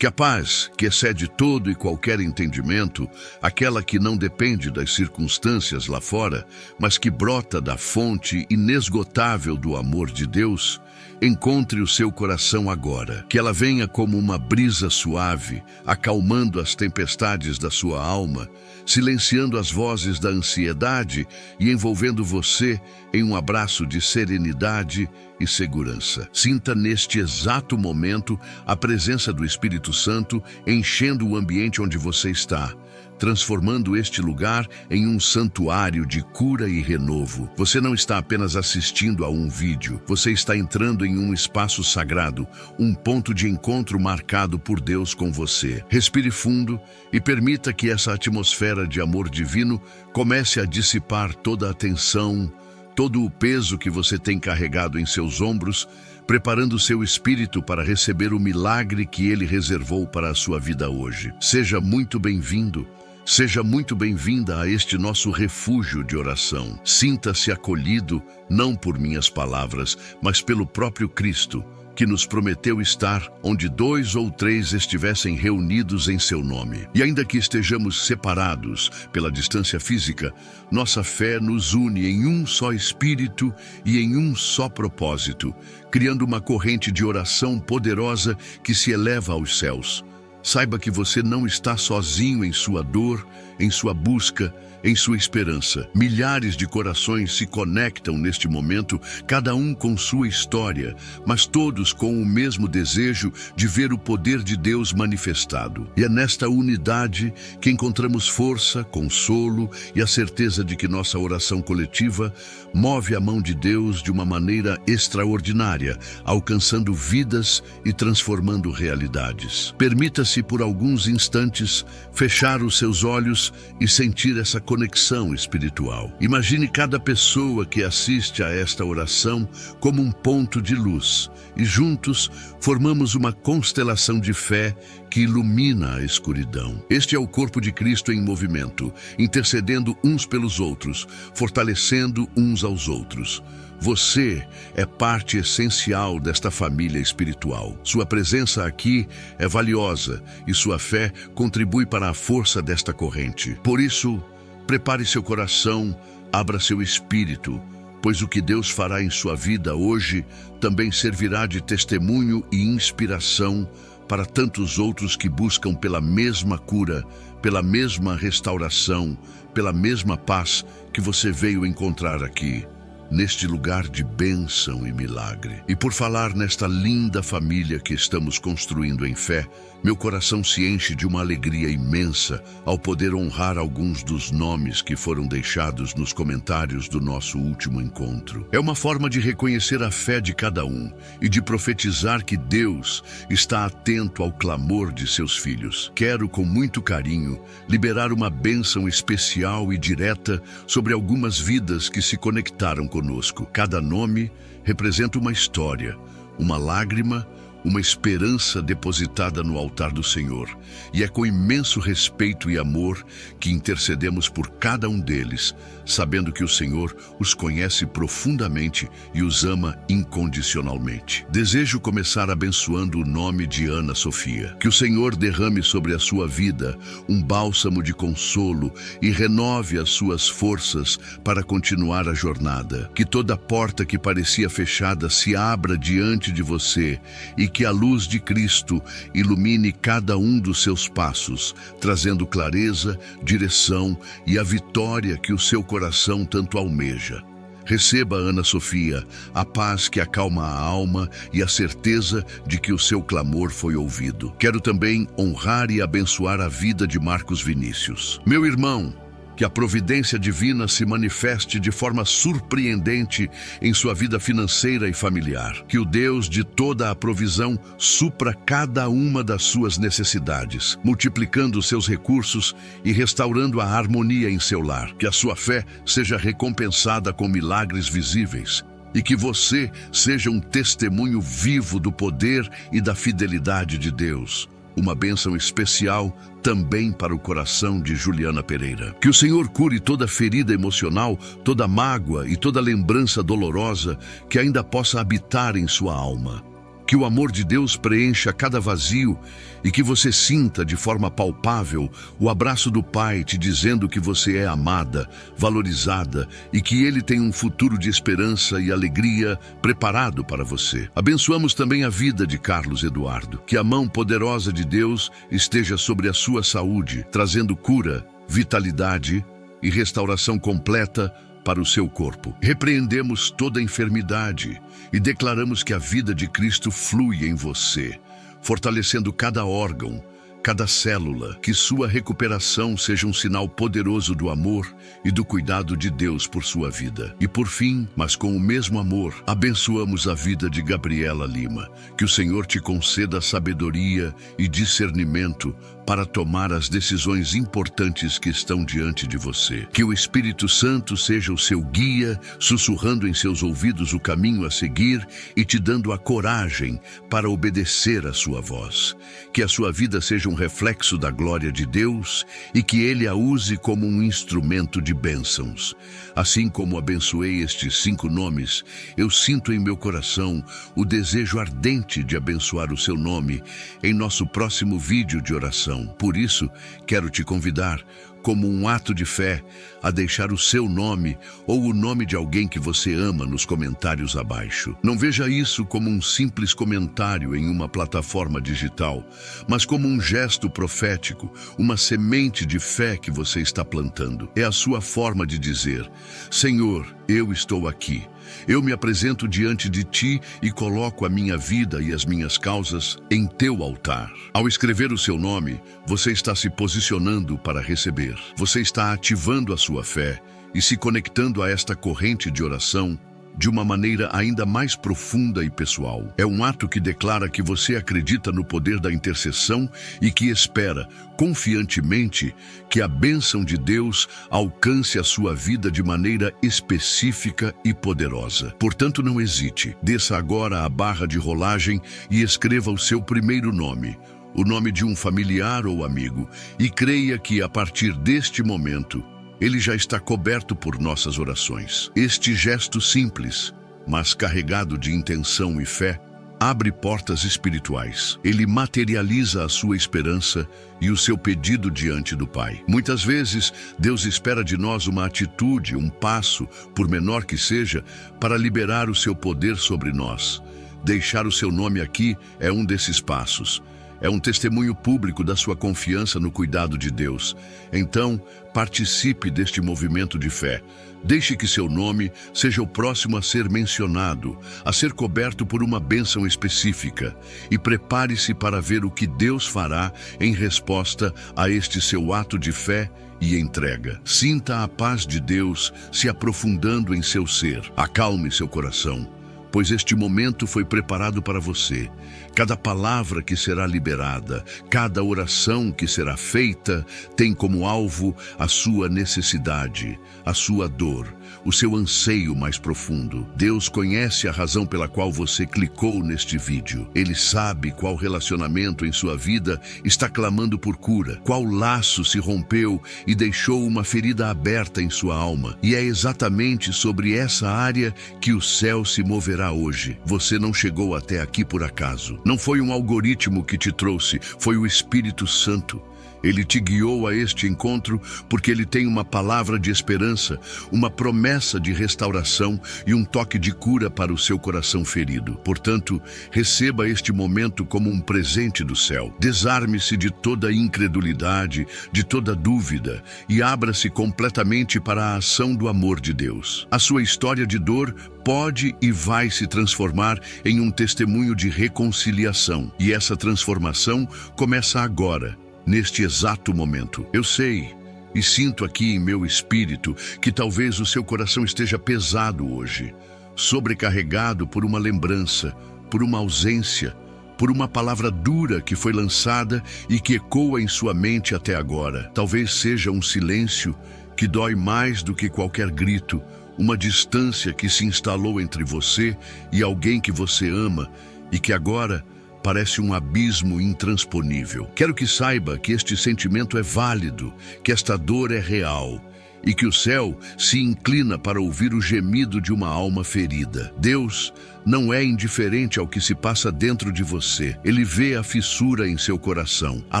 Que a paz, que excede todo e qualquer entendimento, aquela que não depende das circunstâncias lá fora, mas que brota da fonte inesgotável do amor de Deus, encontre o seu coração agora. Que ela venha como uma brisa suave, acalmando as tempestades da sua alma, silenciando as vozes da ansiedade e envolvendo você em um abraço de serenidade e segurança. Sinta neste exato momento a presença do Espírito Santo enchendo o ambiente onde você está, transformando este lugar em um santuário de cura e renovo. Você não está apenas assistindo a um vídeo, você está entrando em um espaço sagrado, um ponto de encontro marcado por Deus com você. Respire fundo e permita que essa atmosfera de amor divino comece a dissipar toda a tensão, todo o peso que você tem carregado em seus ombros, preparando seu espírito para receber o milagre que Ele reservou para a sua vida hoje. Seja muito bem-vindo. Seja muito bem-vinda a este nosso refúgio de oração. Sinta-se acolhido, não por minhas palavras, mas pelo próprio Cristo, que nos prometeu estar onde 2 ou 3 estivessem reunidos em seu nome. E ainda que estejamos separados pela distância física, nossa fé nos une em um só espírito e em um só propósito, criando uma corrente de oração poderosa que se eleva aos céus. Saiba que você não está sozinho em sua dor, em sua busca, em sua esperança. Milhares de corações se conectam neste momento, cada um com sua história, mas todos com o mesmo desejo de ver o poder de Deus manifestado. E é nesta unidade que encontramos força, consolo e a certeza de que nossa oração coletiva move a mão de Deus de uma maneira extraordinária, alcançando vidas e transformando realidades. Permita-se por alguns instantes fechar os seus olhos e sentir essa conexão espiritual. Imagine cada pessoa que assiste a esta oração como um ponto de luz e juntos formamos uma constelação de fé que ilumina a escuridão. Este é o corpo de Cristo em movimento, intercedendo uns pelos outros, fortalecendo uns aos outros. Você é parte essencial desta família espiritual. Sua presença aqui é valiosa e sua fé contribui para a força desta corrente. Por isso, prepare seu coração, abra seu espírito, pois o que Deus fará em sua vida hoje também servirá de testemunho e inspiração para tantos outros que buscam pela mesma cura, pela mesma restauração, pela mesma paz que você veio encontrar aqui, neste lugar de bênção e milagre. E por falar nesta linda família que estamos construindo em fé, meu coração se enche de uma alegria imensa ao poder honrar alguns dos nomes que foram deixados nos comentários do nosso último encontro. É uma forma de reconhecer a fé de cada um e de profetizar que Deus está atento ao clamor de seus filhos. Quero, com muito carinho, liberar uma bênção especial e direta sobre algumas vidas que se conectaram conosco. Cada nome representa uma história, uma lágrima, uma esperança depositada no altar do Senhor. E é com imenso respeito e amor que intercedemos por cada um deles, sabendo que o Senhor os conhece profundamente e os ama incondicionalmente. Desejo começar abençoando o nome de Ana Sofia. Que o Senhor derrame sobre a sua vida um bálsamo de consolo e renove as suas forças para continuar a jornada. Que toda porta que parecia fechada se abra diante de você e que a luz de Cristo ilumine cada um dos seus passos, trazendo clareza, direção e a vitória que o seu coração tanto almeja. Receba, Ana Sofia, a paz que acalma a alma e a certeza de que o seu clamor foi ouvido. Quero também honrar e abençoar a vida de Marcos Vinícius. Meu irmão, que a providência divina se manifeste de forma surpreendente em sua vida financeira e familiar. Que o Deus de toda a provisão supra cada uma das suas necessidades, multiplicando seus recursos e restaurando a harmonia em seu lar. Que a sua fé seja recompensada com milagres visíveis e que você seja um testemunho vivo do poder e da fidelidade de Deus. Uma bênção especial também para o coração de Juliana Pereira. Que o Senhor cure toda ferida emocional, toda mágoa e toda lembrança dolorosa que ainda possa habitar em sua alma. Que o amor de Deus preencha cada vazio e que você sinta de forma palpável o abraço do Pai te dizendo que você é amada, valorizada e que Ele tem um futuro de esperança e alegria preparado para você. Abençoamos também a vida de Carlos Eduardo. Que a mão poderosa de Deus esteja sobre a sua saúde, trazendo cura, vitalidade e restauração completa para o seu corpo. Repreendemos toda enfermidade e declaramos que a vida de Cristo flui em você, fortalecendo cada órgão, cada célula, que sua recuperação seja um sinal poderoso do amor e do cuidado de Deus por sua vida. E por fim, mas com o mesmo amor, abençoamos a vida de Gabriela Lima. Que o Senhor te conceda sabedoria e discernimento para tomar as decisões importantes que estão diante de você. Que o Espírito Santo seja o seu guia, sussurrando em seus ouvidos o caminho a seguir e te dando a coragem para obedecer à sua voz. Que a sua vida seja um reflexo da glória de Deus e que Ele a use como um instrumento de bênçãos. Assim como abençoei estes 5 nomes, eu sinto em meu coração o desejo ardente de abençoar o seu nome em nosso próximo vídeo de oração. Por isso, quero te convidar, como um ato de fé, a deixar o seu nome ou o nome de alguém que você ama nos comentários abaixo. Não veja isso como um simples comentário em uma plataforma digital, mas como um gesto profético, uma semente de fé que você está plantando. É a sua forma de dizer: Senhor, eu estou aqui. Eu me apresento diante de ti e coloco a minha vida e as minhas causas em teu altar. Ao escrever o seu nome, você está se posicionando para receber. Você está ativando a sua fé e se conectando a esta corrente de oração de uma maneira ainda mais profunda e pessoal. É um ato que declara que você acredita no poder da intercessão e que espera, confiantemente, que a bênção de Deus alcance a sua vida de maneira específica e poderosa. Portanto, não hesite. Desça agora a barra de rolagem e escreva o seu primeiro nome, o nome de um familiar ou amigo, e creia que, a partir deste momento, ele já está coberto por nossas orações. Este gesto simples, mas carregado de intenção e fé, abre portas espirituais. Ele materializa a sua esperança e o seu pedido diante do Pai. Muitas vezes, Deus espera de nós uma atitude, um passo, por menor que seja, para liberar o seu poder sobre nós. Deixar o seu nome aqui é um desses passos. É um testemunho público da sua confiança no cuidado de Deus. Então, participe deste movimento de fé. Deixe que seu nome seja o próximo a ser mencionado, a ser coberto por uma bênção específica. E prepare-se para ver o que Deus fará em resposta a este seu ato de fé e entrega. Sinta a paz de Deus se aprofundando em seu ser. Acalme seu coração, pois este momento foi preparado para você. Cada palavra que será liberada, cada oração que será feita, tem como alvo a sua necessidade, a sua dor, o seu anseio mais profundo. Deus conhece a razão pela qual você clicou neste vídeo. Ele sabe qual relacionamento em sua vida está clamando por cura, qual laço se rompeu e deixou uma ferida aberta em sua alma. E é exatamente sobre essa área que o céu se moverá hoje. Você não chegou até aqui por acaso. Não foi um algoritmo que te trouxe, foi o Espírito Santo. Ele te guiou a este encontro porque Ele tem uma palavra de esperança, uma promessa de restauração e um toque de cura para o seu coração ferido. Portanto, receba este momento como um presente do céu. Desarme-se de toda incredulidade, de toda dúvida e abra-se completamente para a ação do amor de Deus. A sua história de dor pode e vai se transformar em um testemunho de reconciliação. E essa transformação começa agora, neste exato momento. Eu sei e sinto aqui em meu espírito que talvez o seu coração esteja pesado hoje, sobrecarregado por uma lembrança, por uma ausência, por uma palavra dura que foi lançada e que ecoa em sua mente até agora. Talvez seja um silêncio que dói mais do que qualquer grito, uma distância que se instalou entre você e alguém que você ama e que agora parece um abismo intransponível. Quero que saiba que este sentimento é válido, que esta dor é real e que o céu se inclina para ouvir o gemido de uma alma ferida. Deus não é indiferente ao que se passa dentro de você. Ele vê a fissura em seu coração, a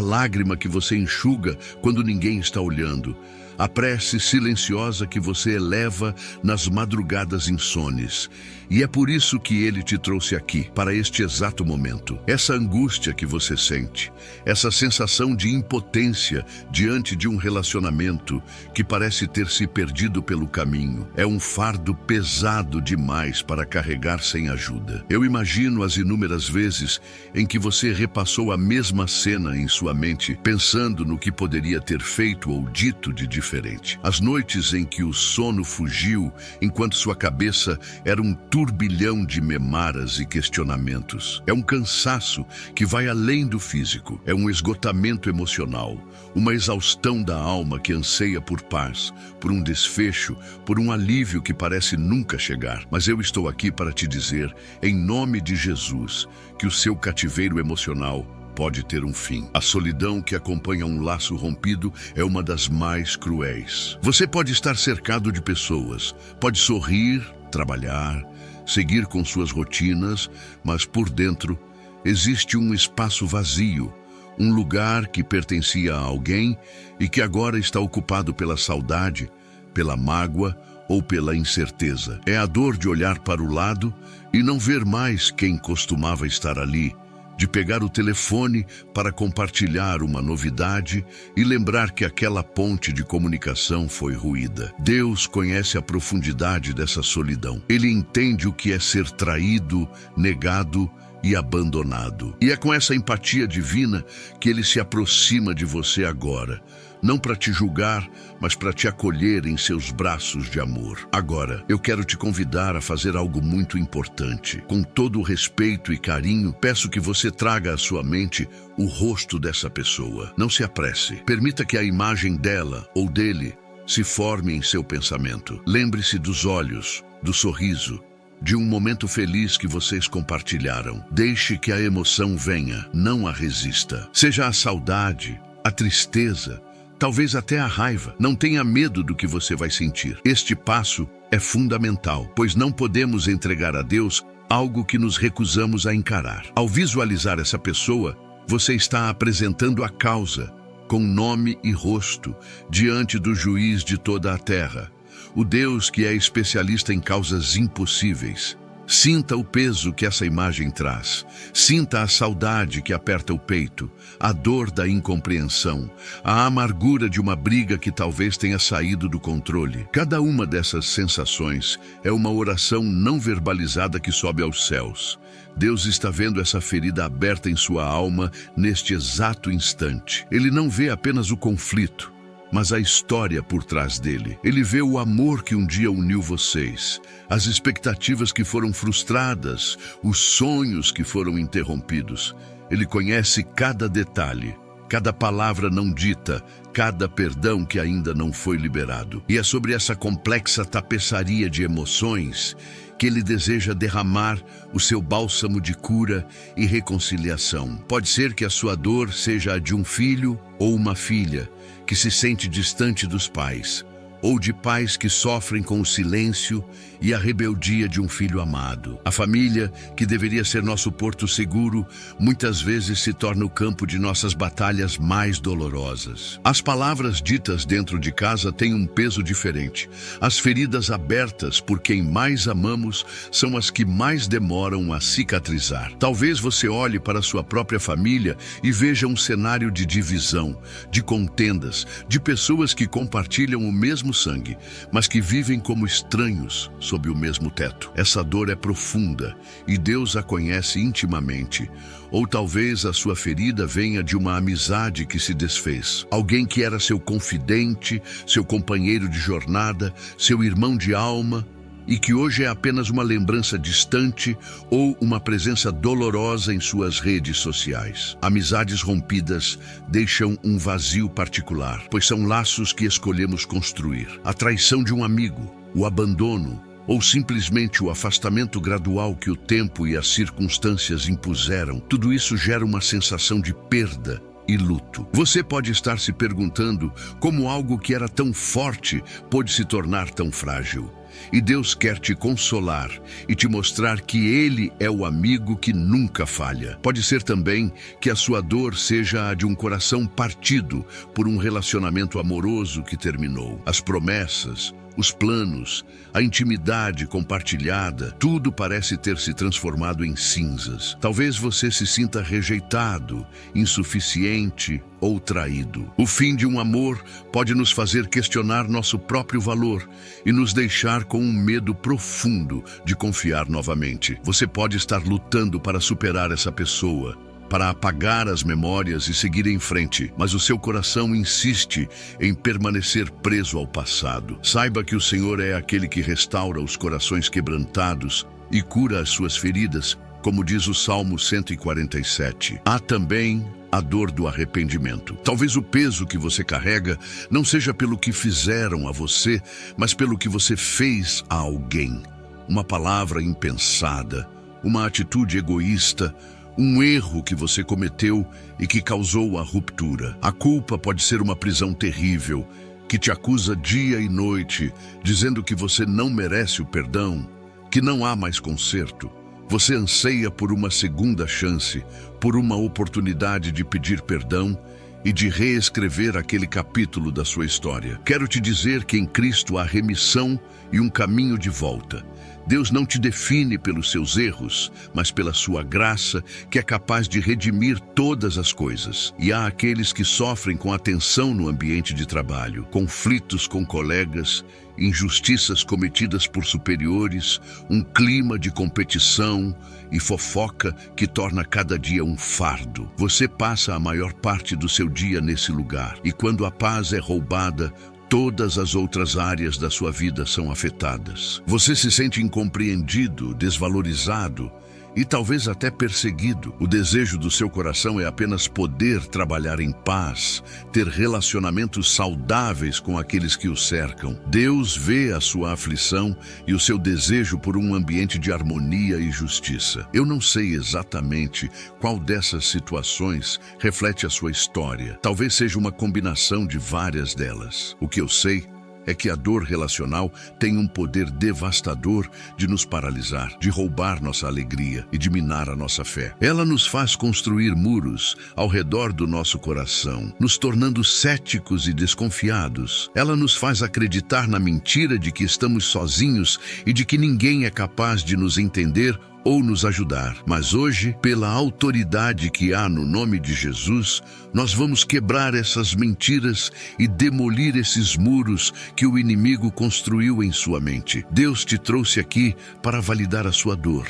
lágrima que você enxuga quando ninguém está olhando, a prece silenciosa que você eleva nas madrugadas insones. E é por isso que Ele te trouxe aqui, para este exato momento. Essa angústia que você sente, essa sensação de impotência diante de um relacionamento que parece ter se perdido pelo caminho, é um fardo pesado demais para carregar sem ajuda. Eu imagino as inúmeras vezes em que você repassou a mesma cena em sua mente, pensando no que poderia ter feito ou dito de diferente. As noites em que o sono fugiu, enquanto sua cabeça era um turbilhão de memoras e questionamentos. É um cansaço que vai além do físico. É um esgotamento emocional, uma exaustão da alma que anseia por paz, por um desfecho, por um alívio que parece nunca chegar. Mas eu estou aqui para te dizer, em nome de Jesus, que o seu cativeiro emocional pode ter um fim. A solidão que acompanha um laço rompido é uma das mais cruéis. Você pode estar cercado de pessoas, pode sorrir, trabalhar, seguir com suas rotinas, mas por dentro existe um espaço vazio, um lugar que pertencia a alguém e que agora está ocupado pela saudade, pela mágoa ou pela incerteza. É a dor de olhar para o lado e não ver mais quem costumava estar ali, de pegar o telefone para compartilhar uma novidade e lembrar que aquela ponte de comunicação foi ruída. Deus conhece a profundidade dessa solidão. Ele entende o que é ser traído, negado e abandonado. E é com essa empatia divina que Ele se aproxima de você agora, não para te julgar, mas para te acolher em seus braços de amor. Agora, eu quero te convidar a fazer algo muito importante. Com todo o respeito e carinho, peço que você traga à sua mente o rosto dessa pessoa. Não se apresse. Permita que a imagem dela ou dele se forme em seu pensamento. Lembre-se dos olhos, do sorriso, de um momento feliz que vocês compartilharam. Deixe que a emoção venha, não a resista. Seja a saudade, a tristeza, talvez até a raiva. Não tenha medo do que você vai sentir. Este passo é fundamental, pois não podemos entregar a Deus algo que nos recusamos a encarar. Ao visualizar essa pessoa, você está apresentando a causa, com nome e rosto, diante do juiz de toda a terra, o Deus que é especialista em causas impossíveis. Sinta o peso que essa imagem traz. Sinta a saudade que aperta o peito, a dor da incompreensão, a amargura de uma briga que talvez tenha saído do controle. Cada uma dessas sensações é uma oração não verbalizada que sobe aos céus. Deus está vendo essa ferida aberta em sua alma neste exato instante. Ele não vê apenas o conflito, mas a história por trás dele. Ele vê o amor que um dia uniu vocês, as expectativas que foram frustradas, os sonhos que foram interrompidos. Ele conhece cada detalhe, cada palavra não dita, cada perdão que ainda não foi liberado. E é sobre essa complexa tapeçaria de emoções que Ele deseja derramar o seu bálsamo de cura e reconciliação. Pode ser que a sua dor seja a de um filho ou uma filha que se sente distante dos pais, ou de pais que sofrem com o silêncio e a rebeldia de um filho amado. A família, que deveria ser nosso porto seguro, muitas vezes se torna o campo de nossas batalhas mais dolorosas. As palavras ditas dentro de casa têm um peso diferente. As feridas abertas por quem mais amamos são as que mais demoram a cicatrizar. Talvez você olhe para sua própria família e veja um cenário de divisão, de contendas, de pessoas que compartilham o mesmo sangue, mas que vivem como estranhos sob o mesmo teto. Essa dor é profunda e Deus a conhece intimamente. Ou talvez a sua ferida venha de uma amizade que se desfez. Alguém que era seu confidente, seu companheiro de jornada, seu irmão de alma, e que hoje é apenas uma lembrança distante ou uma presença dolorosa em suas redes sociais. Amizades rompidas deixam um vazio particular, pois são laços que escolhemos construir. A traição de um amigo, o abandono, ou simplesmente o afastamento gradual que o tempo e as circunstâncias impuseram, tudo isso gera uma sensação de perda e luto. Você pode estar se perguntando como algo que era tão forte pôde se tornar tão frágil. E Deus quer te consolar e te mostrar que Ele é o amigo que nunca falha. Pode ser também que a sua dor seja a de um coração partido por um relacionamento amoroso que terminou. As promessas, os planos, a intimidade compartilhada, tudo parece ter se transformado em cinzas. Talvez você se sinta rejeitado, insuficiente ou traído. O fim de um amor pode nos fazer questionar nosso próprio valor e nos deixar com um medo profundo de confiar novamente. Você pode estar lutando para superar essa pessoa, para apagar as memórias e seguir em frente, mas o seu coração insiste em permanecer preso ao passado. Saiba que o Senhor é aquele que restaura os corações quebrantados e cura as suas feridas, como diz o Salmo 147. Há também a dor do arrependimento. Talvez o peso que você carrega não seja pelo que fizeram a você, mas pelo que você fez a alguém. Uma palavra impensada, uma atitude egoísta, um erro que você cometeu e que causou a ruptura. A culpa pode ser uma prisão terrível, que te acusa dia e noite, dizendo que você não merece o perdão, que não há mais conserto. Você anseia por uma segunda chance, por uma oportunidade de pedir perdão e de reescrever aquele capítulo da sua história. Quero te dizer que em Cristo há remissão e um caminho de volta. Deus não te define pelos seus erros, mas pela sua graça, que é capaz de redimir todas as coisas. E há aqueles que sofrem com a tensão no ambiente de trabalho, conflitos com colegas, injustiças cometidas por superiores, um clima de competição e fofoca que torna cada dia um fardo. Você passa a maior parte do seu dia nesse lugar, e quando a paz é roubada, todas as outras áreas da sua vida são afetadas. Você se sente incompreendido, desvalorizado e talvez até perseguido. O desejo do seu coração é apenas poder trabalhar em paz, ter relacionamentos saudáveis com aqueles que o cercam. Deus vê a sua aflição e o seu desejo por um ambiente de harmonia e justiça. Eu não sei exatamente qual dessas situações reflete a sua história. Talvez seja uma combinação de várias delas. O que eu sei é que a dor relacional tem um poder devastador de nos paralisar, de roubar nossa alegria e de minar a nossa fé. Ela nos faz construir muros ao redor do nosso coração, nos tornando céticos e desconfiados. Ela nos faz acreditar na mentira de que estamos sozinhos e de que ninguém é capaz de nos entender ou nos ajudar. Mas hoje, pela autoridade que há no nome de Jesus, nós vamos quebrar essas mentiras e demolir esses muros que o inimigo construiu em sua mente. Deus te trouxe aqui para validar a sua dor,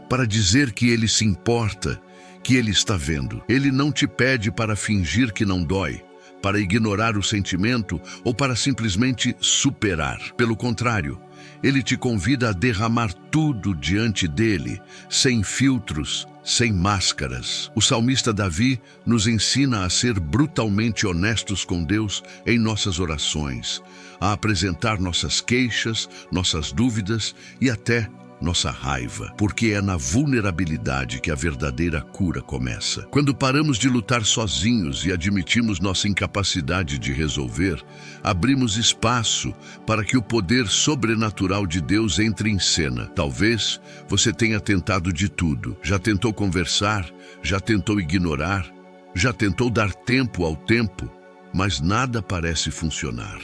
para dizer que Ele se importa, que Ele está vendo. Ele não te pede para fingir que não dói, para ignorar o sentimento ou para simplesmente superar. Pelo contrário, Ele te convida a derramar tudo diante dele, sem filtros, sem máscaras. O salmista Davi nos ensina a ser brutalmente honestos com Deus em nossas orações, a apresentar nossas queixas, nossas dúvidas e até nossa raiva, porque é na vulnerabilidade que a verdadeira cura começa. Quando paramos de lutar sozinhos e admitimos nossa incapacidade de resolver, abrimos espaço para que o poder sobrenatural de Deus entre em cena. Talvez você tenha tentado de tudo. Já tentou conversar, já tentou ignorar, já tentou dar tempo ao tempo, mas nada parece funcionar.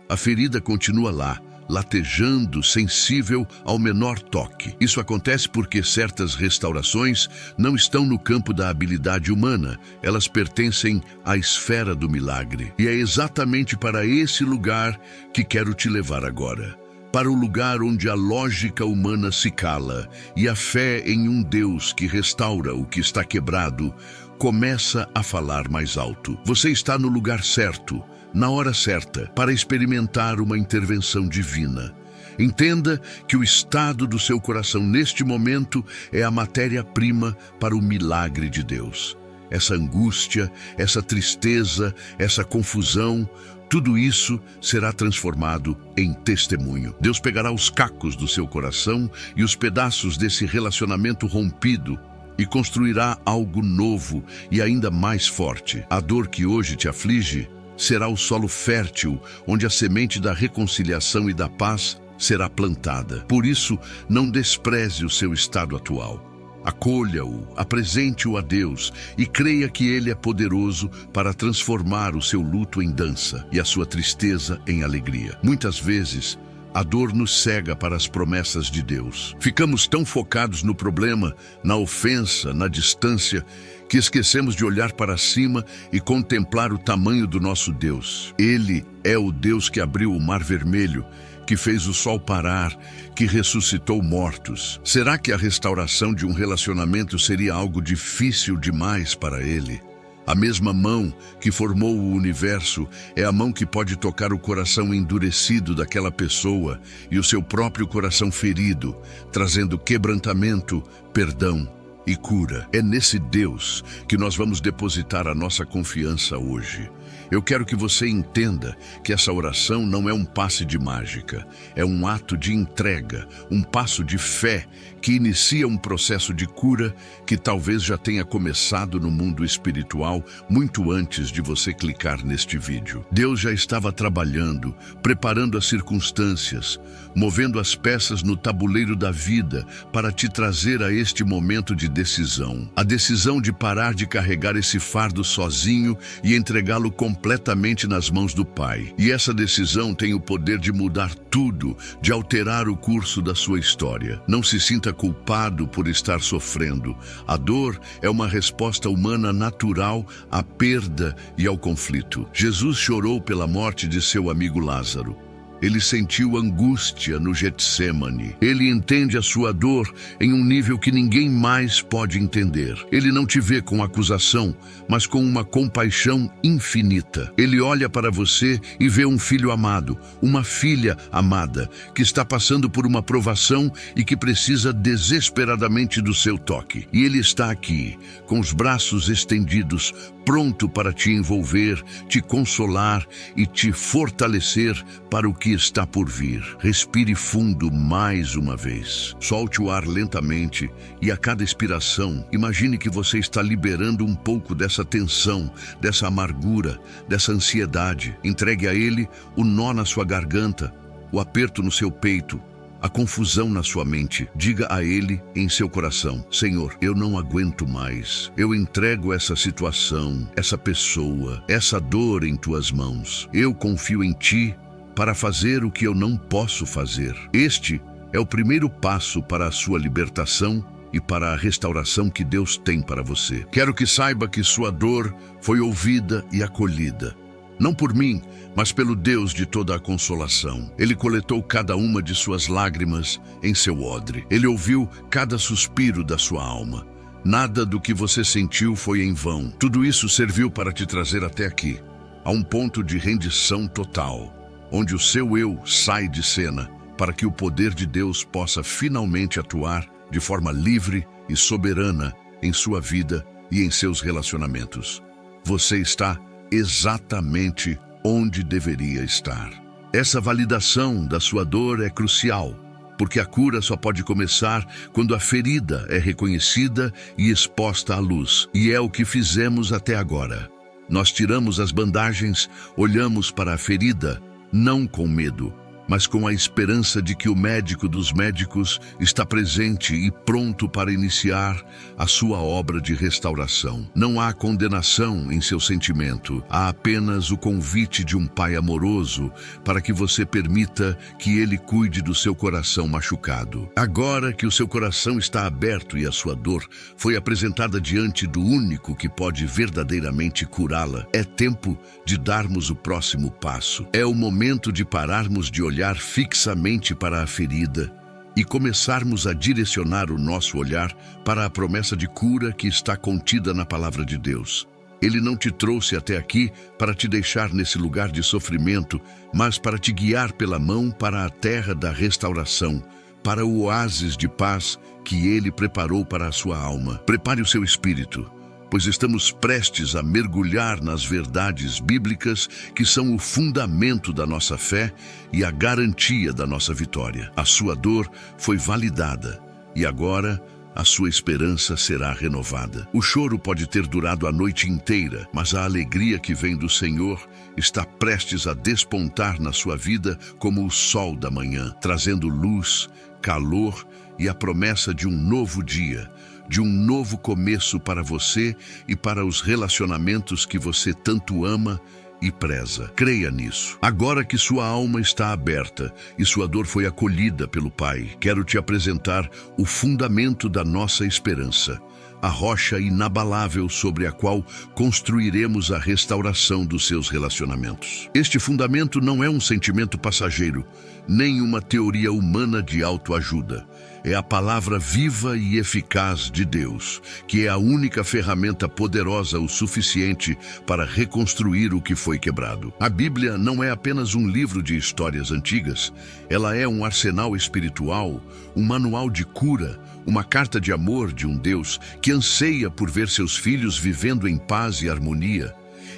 A ferida continua lá, latejando, sensível ao menor toque. Isso acontece porque certas restaurações não estão no campo da habilidade humana, elas pertencem à esfera do milagre. E é exatamente para esse lugar que quero te levar agora. Para o lugar onde a lógica humana se cala e a fé em um Deus que restaura o que está quebrado começa a falar mais alto. Você está no lugar certo, na hora certa, para experimentar uma intervenção divina. Entenda que o estado do seu coração neste momento é a matéria-prima para o milagre de Deus. Essa angústia, essa tristeza, essa confusão, tudo isso será transformado em testemunho. Deus pegará os cacos do seu coração e os pedaços desse relacionamento rompido e construirá algo novo e ainda mais forte. A dor que hoje te aflige será o solo fértil onde a semente da reconciliação e da paz será plantada. Por isso, não despreze o seu estado atual. Acolha-o, apresente-o a Deus e creia que Ele é poderoso para transformar o seu luto em dança e a sua tristeza em alegria. Muitas vezes, a dor nos cega para as promessas de Deus. Ficamos tão focados no problema, na ofensa, na distância, que esquecemos de olhar para cima e contemplar o tamanho do nosso Deus. Ele é o Deus que abriu o Mar Vermelho, que fez o sol parar, que ressuscitou mortos. Será que a restauração de um relacionamento seria algo difícil demais para Ele? A mesma mão que formou o universo é a mão que pode tocar o coração endurecido daquela pessoa e o seu próprio coração ferido, trazendo quebrantamento, perdão e cura. É nesse Deus que nós vamos depositar a nossa confiança hoje. Eu quero que você entenda que essa oração não é um passe de mágica, é um ato de entrega, um passo de fé que inicia um processo de cura que talvez já tenha começado no mundo espiritual muito antes de você clicar neste vídeo. Deus já estava trabalhando, preparando as circunstâncias, movendo as peças no tabuleiro da vida para te trazer a este momento de decisão. A decisão de parar de carregar esse fardo sozinho e entregá-lo completamente nas mãos do Pai. E essa decisão tem o poder de mudar tudo, de alterar o curso da sua história. Não se sinta culpado por estar sofrendo. A dor é uma resposta humana natural à perda e ao conflito. Jesus chorou pela morte de seu amigo Lázaro. Ele sentiu angústia no Getsêmani. Ele entende a sua dor em um nível que ninguém mais pode entender. Ele não te vê com acusação, mas com uma compaixão infinita. Ele olha para você e vê um filho amado, uma filha amada, que está passando por uma provação e que precisa desesperadamente do seu toque. E Ele está aqui, com os braços estendidos, pronto para te envolver, te consolar e te fortalecer para o que está por vir. Respire fundo mais uma vez. Solte o ar lentamente e a cada expiração, imagine que você está liberando um pouco dessa tensão, dessa amargura, dessa ansiedade. Entregue a Ele o nó na sua garganta, o aperto no seu peito, a confusão na sua mente. Diga a Ele em seu coração: Senhor, eu não aguento mais. Eu entrego essa situação, essa pessoa, essa dor em tuas mãos. Eu confio em Ti para fazer o que eu não posso fazer. Este é o primeiro passo para a sua libertação e para a restauração que Deus tem para você. Quero que saiba que sua dor foi ouvida e acolhida. Não por mim, mas pelo Deus de toda a consolação. Ele coletou cada uma de suas lágrimas em seu odre. Ele ouviu cada suspiro da sua alma. Nada do que você sentiu foi em vão. Tudo isso serviu para te trazer até aqui, a um ponto de rendição total, onde o seu eu sai de cena para que o poder de Deus possa finalmente atuar de forma livre e soberana em sua vida e em seus relacionamentos. Você está exatamente onde deveria estar. Essa validação da sua dor é crucial, porque a cura só pode começar quando a ferida é reconhecida e exposta à luz. E é o que fizemos até agora. Nós tiramos as bandagens, olhamos para a ferida, não com medo, mas com a esperança de que o médico dos médicos está presente e pronto para iniciar a sua obra de restauração. Não há condenação em seu sentimento, há apenas o convite de um Pai amoroso para que você permita que Ele cuide do seu coração machucado. Agora que o seu coração está aberto e a sua dor foi apresentada diante do único que pode verdadeiramente curá-la, é tempo de darmos o próximo passo. É o momento de pararmos de olhar fixamente para a ferida e começarmos a direcionar o nosso olhar para a promessa de cura que está contida na palavra de Deus. Ele não te trouxe até aqui para te deixar nesse lugar de sofrimento, mas para te guiar pela mão para a terra da restauração, para o oásis de paz que Ele preparou para a sua alma. Prepare o seu espírito, pois estamos prestes a mergulhar nas verdades bíblicas que são o fundamento da nossa fé e a garantia da nossa vitória. A sua dor foi validada e agora a sua esperança será renovada. O choro pode ter durado a noite inteira, mas a alegria que vem do Senhor está prestes a despontar na sua vida como o sol da manhã, trazendo luz, calor e a promessa de um novo dia, de um novo começo para você e para os relacionamentos que você tanto ama e preza. Creia nisso. Agora que sua alma está aberta e sua dor foi acolhida pelo Pai, quero te apresentar o fundamento da nossa esperança, a rocha inabalável sobre a qual construiremos a restauração dos seus relacionamentos. Este fundamento não é um sentimento passageiro, nem uma teoria humana de autoajuda. É a palavra viva e eficaz de Deus, que é a única ferramenta poderosa o suficiente para reconstruir o que foi quebrado. A Bíblia não é apenas um livro de histórias antigas, ela é um arsenal espiritual, um manual de cura, uma carta de amor de um Deus que anseia por ver seus filhos vivendo em paz e harmonia.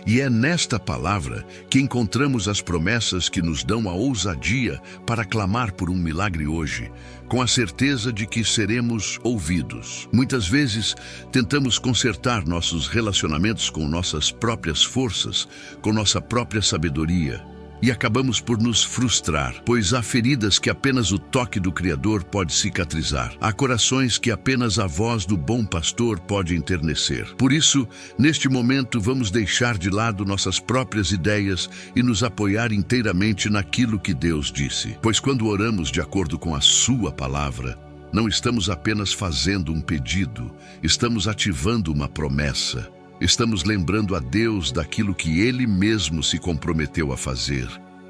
E é nesta palavra que encontramos as promessas que nos dão a ousadia para clamar por um milagre hoje, com a certeza de que seremos ouvidos. Muitas vezes, tentamos consertar nossos relacionamentos com nossas próprias forças, com nossa própria sabedoria, e acabamos por nos frustrar, pois há feridas que apenas o toque do Criador pode cicatrizar. Há corações que apenas a voz do bom pastor pode enternecer. Por isso, neste momento, vamos deixar de lado nossas próprias ideias e nos apoiar inteiramente naquilo que Deus disse. Pois quando oramos de acordo com a sua palavra, não estamos apenas fazendo um pedido, estamos ativando uma promessa. Estamos lembrando a Deus daquilo que Ele mesmo se comprometeu a fazer.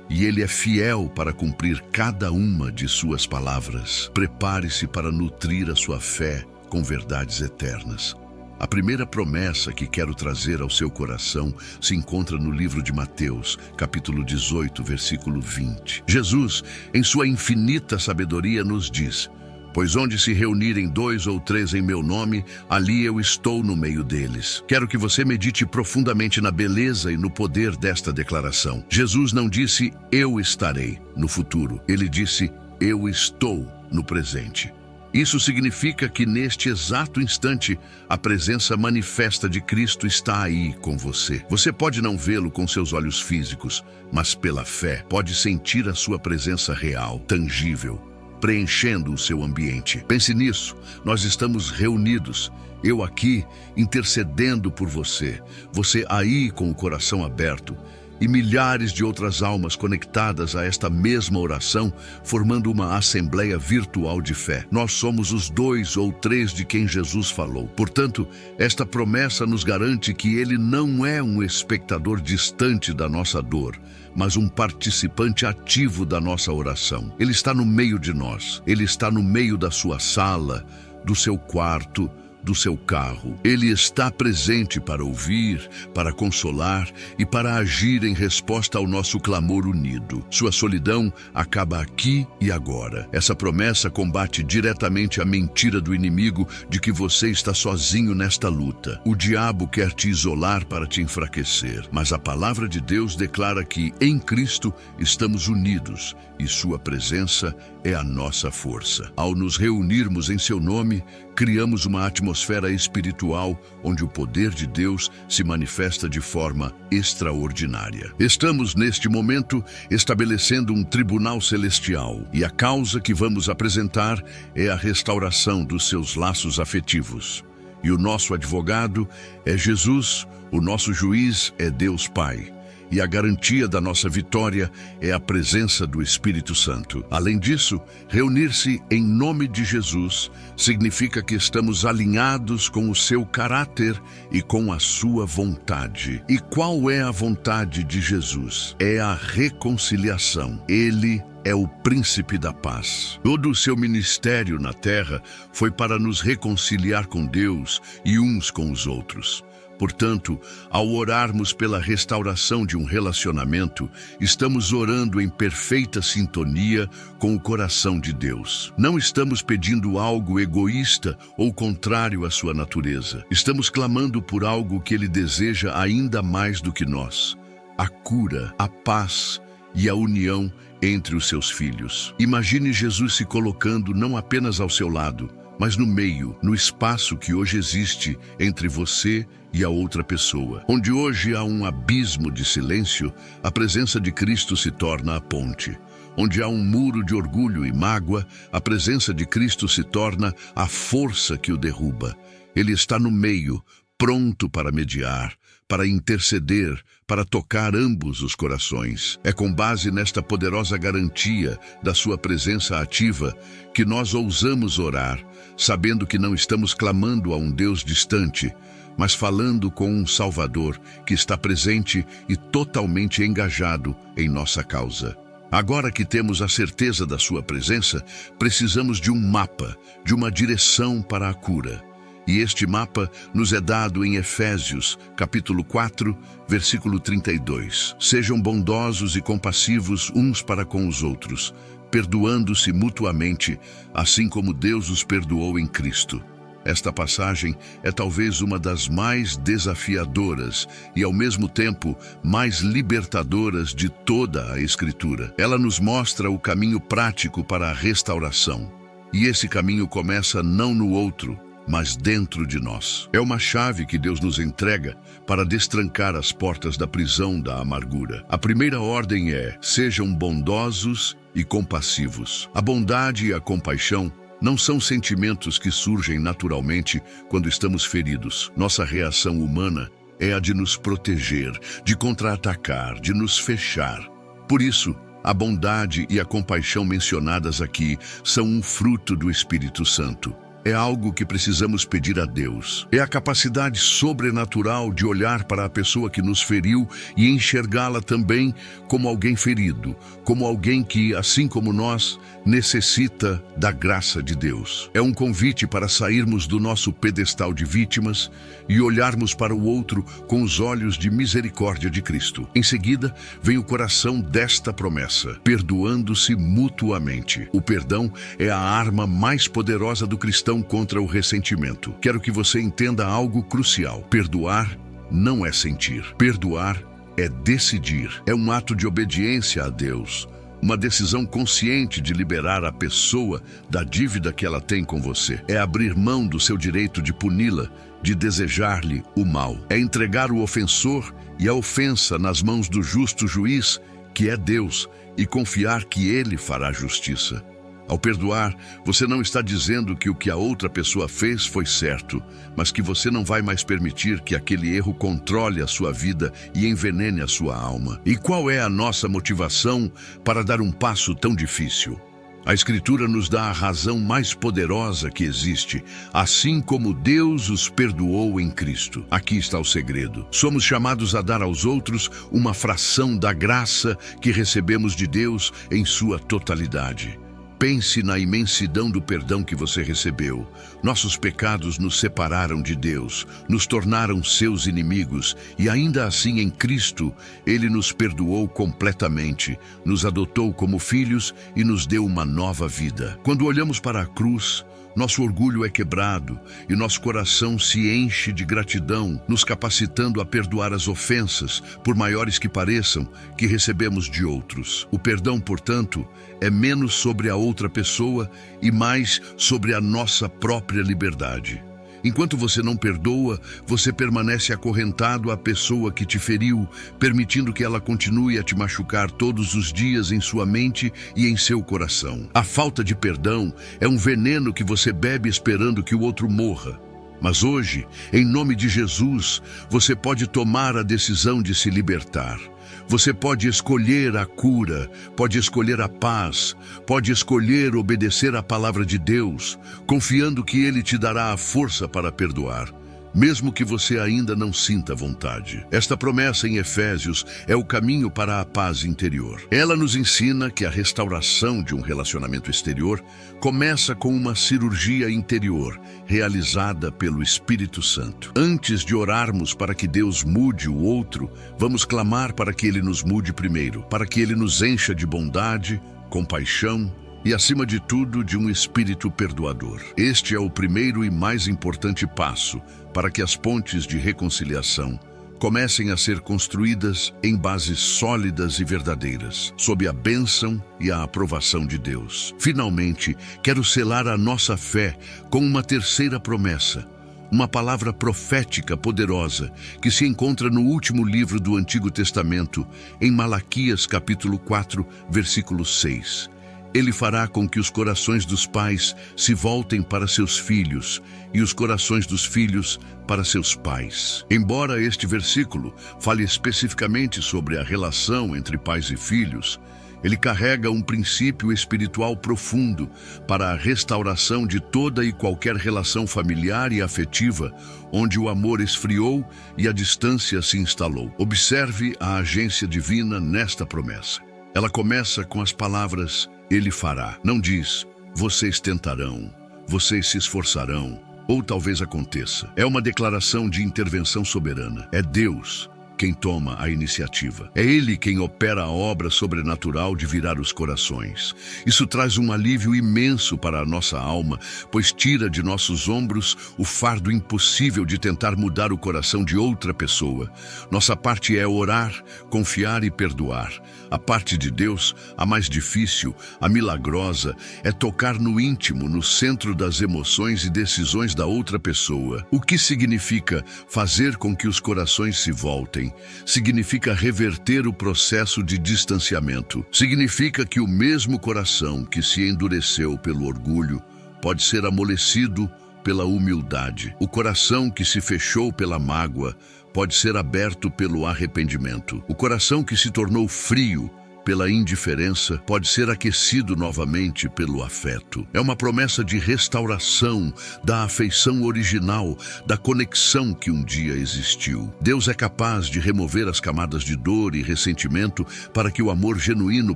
E Ele é fiel para cumprir cada uma de suas palavras. Prepare-se para nutrir a sua fé com verdades eternas. A primeira promessa que quero trazer ao seu coração se encontra no livro de Mateus, capítulo 18, versículo 20. Jesus, em sua infinita sabedoria, nos diz: pois onde se reunirem 2 ou 3 em meu nome, ali eu estou no meio deles. Quero que você medite profundamente na beleza e no poder desta declaração. Jesus não disse, eu estarei, no futuro. Ele disse, eu estou no presente. Isso significa que neste exato instante, a presença manifesta de Cristo está aí com você. Você pode não vê-lo com seus olhos físicos, mas pela fé pode sentir a sua presença real, tangível, preenchendo o seu ambiente. Pense nisso, nós estamos reunidos, eu aqui intercedendo por você, você aí com o coração aberto, e milhares de outras almas conectadas a esta mesma oração, formando uma assembleia virtual de fé. Nós somos os 2 ou 3 de quem Jesus falou. Portanto, esta promessa nos garante que Ele não é um espectador distante da nossa dor, mas um participante ativo da nossa oração. Ele está no meio de nós, Ele está no meio da sua sala, do seu quarto, do seu carro. Ele está presente para ouvir, para consolar e para agir em resposta ao nosso clamor unido. Sua solidão acaba aqui e agora. Essa promessa combate diretamente a mentira do inimigo de que você está sozinho nesta luta. O diabo quer te isolar para te enfraquecer, mas a palavra de Deus declara que em Cristo estamos unidos e sua presença é a nossa força. Ao nos reunirmos em seu nome, criamos uma atmosfera espiritual onde o poder de Deus se manifesta de forma extraordinária. Estamos, neste momento, estabelecendo um tribunal celestial e a causa que vamos apresentar é a restauração dos seus laços afetivos. E o nosso advogado é Jesus, o nosso juiz é Deus Pai. E a garantia da nossa vitória é a presença do Espírito Santo. Além disso, reunir-se em nome de Jesus significa que estamos alinhados com o seu caráter e com a sua vontade. E qual é a vontade de Jesus? É a reconciliação. Ele é o príncipe da paz. Todo o seu ministério na terra foi para nos reconciliar com Deus e uns com os outros. Portanto, ao orarmos pela restauração de um relacionamento, estamos orando em perfeita sintonia com o coração de Deus. Não estamos pedindo algo egoísta ou contrário à sua natureza. Estamos clamando por algo que Ele deseja ainda mais do que nós: a cura, a paz e a união entre os seus filhos. Imagine Jesus se colocando não apenas ao seu lado, mas no meio, no espaço que hoje existe entre você e a outra pessoa. Onde hoje há um abismo de silêncio, a presença de Cristo se torna a ponte. Onde há um muro de orgulho e mágoa, a presença de Cristo se torna a força que o derruba. Ele está no meio, pronto para mediar, para interceder, para tocar ambos os corações. É com base nesta poderosa garantia da sua presença ativa que nós ousamos orar, sabendo que não estamos clamando a um Deus distante, mas falando com um Salvador que está presente e totalmente engajado em nossa causa. Agora que temos a certeza da sua presença, precisamos de um mapa, de uma direção para a cura. E este mapa nos é dado em Efésios, capítulo 4, versículo 32. Sejam bondosos e compassivos uns para com os outros, perdoando-se mutuamente, assim como Deus os perdoou em Cristo. Esta passagem é talvez uma das mais desafiadoras e, ao mesmo tempo, mais libertadoras de toda a Escritura. Ela nos mostra o caminho prático para a restauração. E esse caminho começa não no outro, mas dentro de nós. É uma chave que Deus nos entrega para destrancar as portas da prisão da amargura. A primeira ordem é: sejam bondosos e compassivos. A bondade e a compaixão não são sentimentos que surgem naturalmente quando estamos feridos. Nossa reação humana é a de nos proteger, de contra-atacar, de nos fechar. Por isso, a bondade e a compaixão mencionadas aqui são um fruto do Espírito Santo. É algo que precisamos pedir a Deus. É a capacidade sobrenatural de olhar para a pessoa que nos feriu e enxergá-la também como alguém ferido, como alguém que, assim como nós, necessita da graça de Deus. É um convite para sairmos do nosso pedestal de vítimas e olharmos para o outro com os olhos de misericórdia de Cristo. Em seguida, vem o coração desta promessa: perdoando-se mutuamente. O perdão é a arma mais poderosa do cristão contra o ressentimento. Quero que você entenda algo crucial. Perdoar não é sentir. Perdoar é decidir. É um ato de obediência a Deus. Uma decisão consciente de liberar a pessoa da dívida que ela tem com você. É abrir mão do seu direito de puni-la, de desejar-lhe o mal. É entregar o ofensor e a ofensa nas mãos do justo juiz, que é Deus, e confiar que Ele fará justiça. Ao perdoar, você não está dizendo que o que a outra pessoa fez foi certo, mas que você não vai mais permitir que aquele erro controle a sua vida e envenene a sua alma. E qual é a nossa motivação para dar um passo tão difícil? A Escritura nos dá a razão mais poderosa que existe, assim como Deus os perdoou em Cristo. Aqui está o segredo. Somos chamados a dar aos outros uma fração da graça que recebemos de Deus em sua totalidade. Pense na imensidão do perdão que você recebeu. Nossos pecados nos separaram de Deus, nos tornaram seus inimigos, e ainda assim em Cristo, Ele nos perdoou completamente, nos adotou como filhos e nos deu uma nova vida. Quando olhamos para a cruz, nosso orgulho é quebrado e nosso coração se enche de gratidão, nos capacitando a perdoar as ofensas, por maiores que pareçam, que recebemos de outros. O perdão, portanto, é menos sobre a outra pessoa e mais sobre a nossa própria liberdade. Enquanto você não perdoa, você permanece acorrentado à pessoa que te feriu, permitindo que ela continue a te machucar todos os dias em sua mente e em seu coração. A falta de perdão é um veneno que você bebe esperando que o outro morra. Mas hoje, em nome de Jesus, você pode tomar a decisão de se libertar. Você pode escolher a cura, pode escolher a paz, pode escolher obedecer à palavra de Deus, confiando que Ele te dará a força para perdoar, mesmo que você ainda não sinta vontade. Esta promessa em Efésios é o caminho para a paz interior. Ela nos ensina que a restauração de um relacionamento exterior começa com uma cirurgia interior, realizada pelo Espírito Santo. Antes de orarmos para que Deus mude o outro, vamos clamar para que Ele nos mude primeiro, para que Ele nos encha de bondade, compaixão e, acima de tudo, de um espírito perdoador. Este é o primeiro e mais importante passo para que as pontes de reconciliação comecem a ser construídas em bases sólidas e verdadeiras, sob a bênção e a aprovação de Deus. Finalmente, quero selar a nossa fé com uma terceira promessa, uma palavra profética poderosa que se encontra no último livro do Antigo Testamento, em Malaquias capítulo 4, versículo 6. Ele fará com que os corações dos pais se voltem para seus filhos e os corações dos filhos para seus pais. Embora este versículo fale especificamente sobre a relação entre pais e filhos, ele carrega um princípio espiritual profundo para a restauração de toda e qualquer relação familiar e afetiva onde o amor esfriou e a distância se instalou. Observe a agência divina nesta promessa. Ela começa com as palavras "Ele fará". Não diz "vocês tentarão", "vocês se esforçarão", ou talvez aconteça. É uma declaração de intervenção soberana. É Deus quem toma a iniciativa. É Ele quem opera a obra sobrenatural de virar os corações. Isso traz um alívio imenso para a nossa alma, pois tira de nossos ombros o fardo impossível de tentar mudar o coração de outra pessoa. Nossa parte é orar, confiar e perdoar. A parte de Deus, a mais difícil, a milagrosa, é tocar no íntimo, no centro das emoções e decisões da outra pessoa. O que significa fazer com que os corações se voltem? Significa reverter o processo de distanciamento. Significa que o mesmo coração que se endureceu pelo orgulho pode ser amolecido pela humildade. O coração que se fechou pela mágoa pode ser aberto pelo arrependimento. O coração que se tornou frio pela indiferença pode ser aquecido novamente pelo afeto. É uma promessa de restauração da afeição original, da conexão que um dia existiu. Deus é capaz de remover as camadas de dor e ressentimento para que o amor genuíno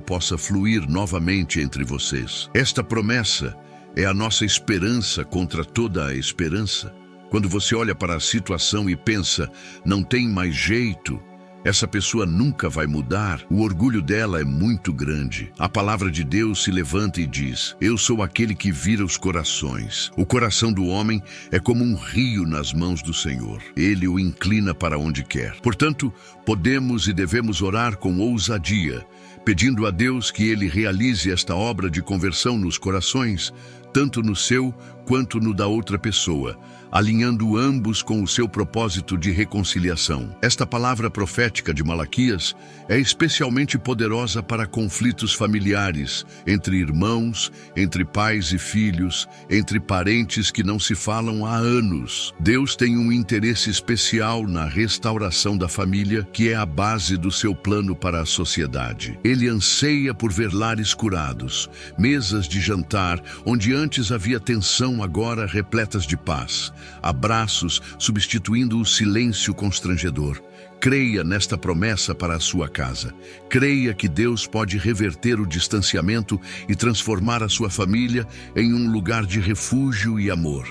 possa fluir novamente entre vocês. Esta promessa é a nossa esperança contra toda a esperança. Quando você olha para a situação e pensa, não tem mais jeito, essa pessoa nunca vai mudar, o orgulho dela é muito grande. A palavra de Deus se levanta e diz: eu sou aquele que vira os corações. O coração do homem é como um rio nas mãos do Senhor. Ele o inclina para onde quer. Portanto, podemos e devemos orar com ousadia, pedindo a Deus que Ele realize esta obra de conversão nos corações, tanto no seu quanto no da outra pessoa, alinhando ambos com o seu propósito de reconciliação. Esta palavra profética de Malaquias é especialmente poderosa para conflitos familiares, entre irmãos, entre pais e filhos, entre parentes que não se falam há anos. Deus tem um interesse especial na restauração da família, que é a base do seu plano para a sociedade. Ele anseia por ver lares curados, mesas de jantar, onde antes havia tensão, agora repletas de paz. Abraços substituindo o silêncio constrangedor. Creia nesta promessa para a sua casa. Creia que Deus pode reverter o distanciamento e transformar a sua família em um lugar de refúgio e amor.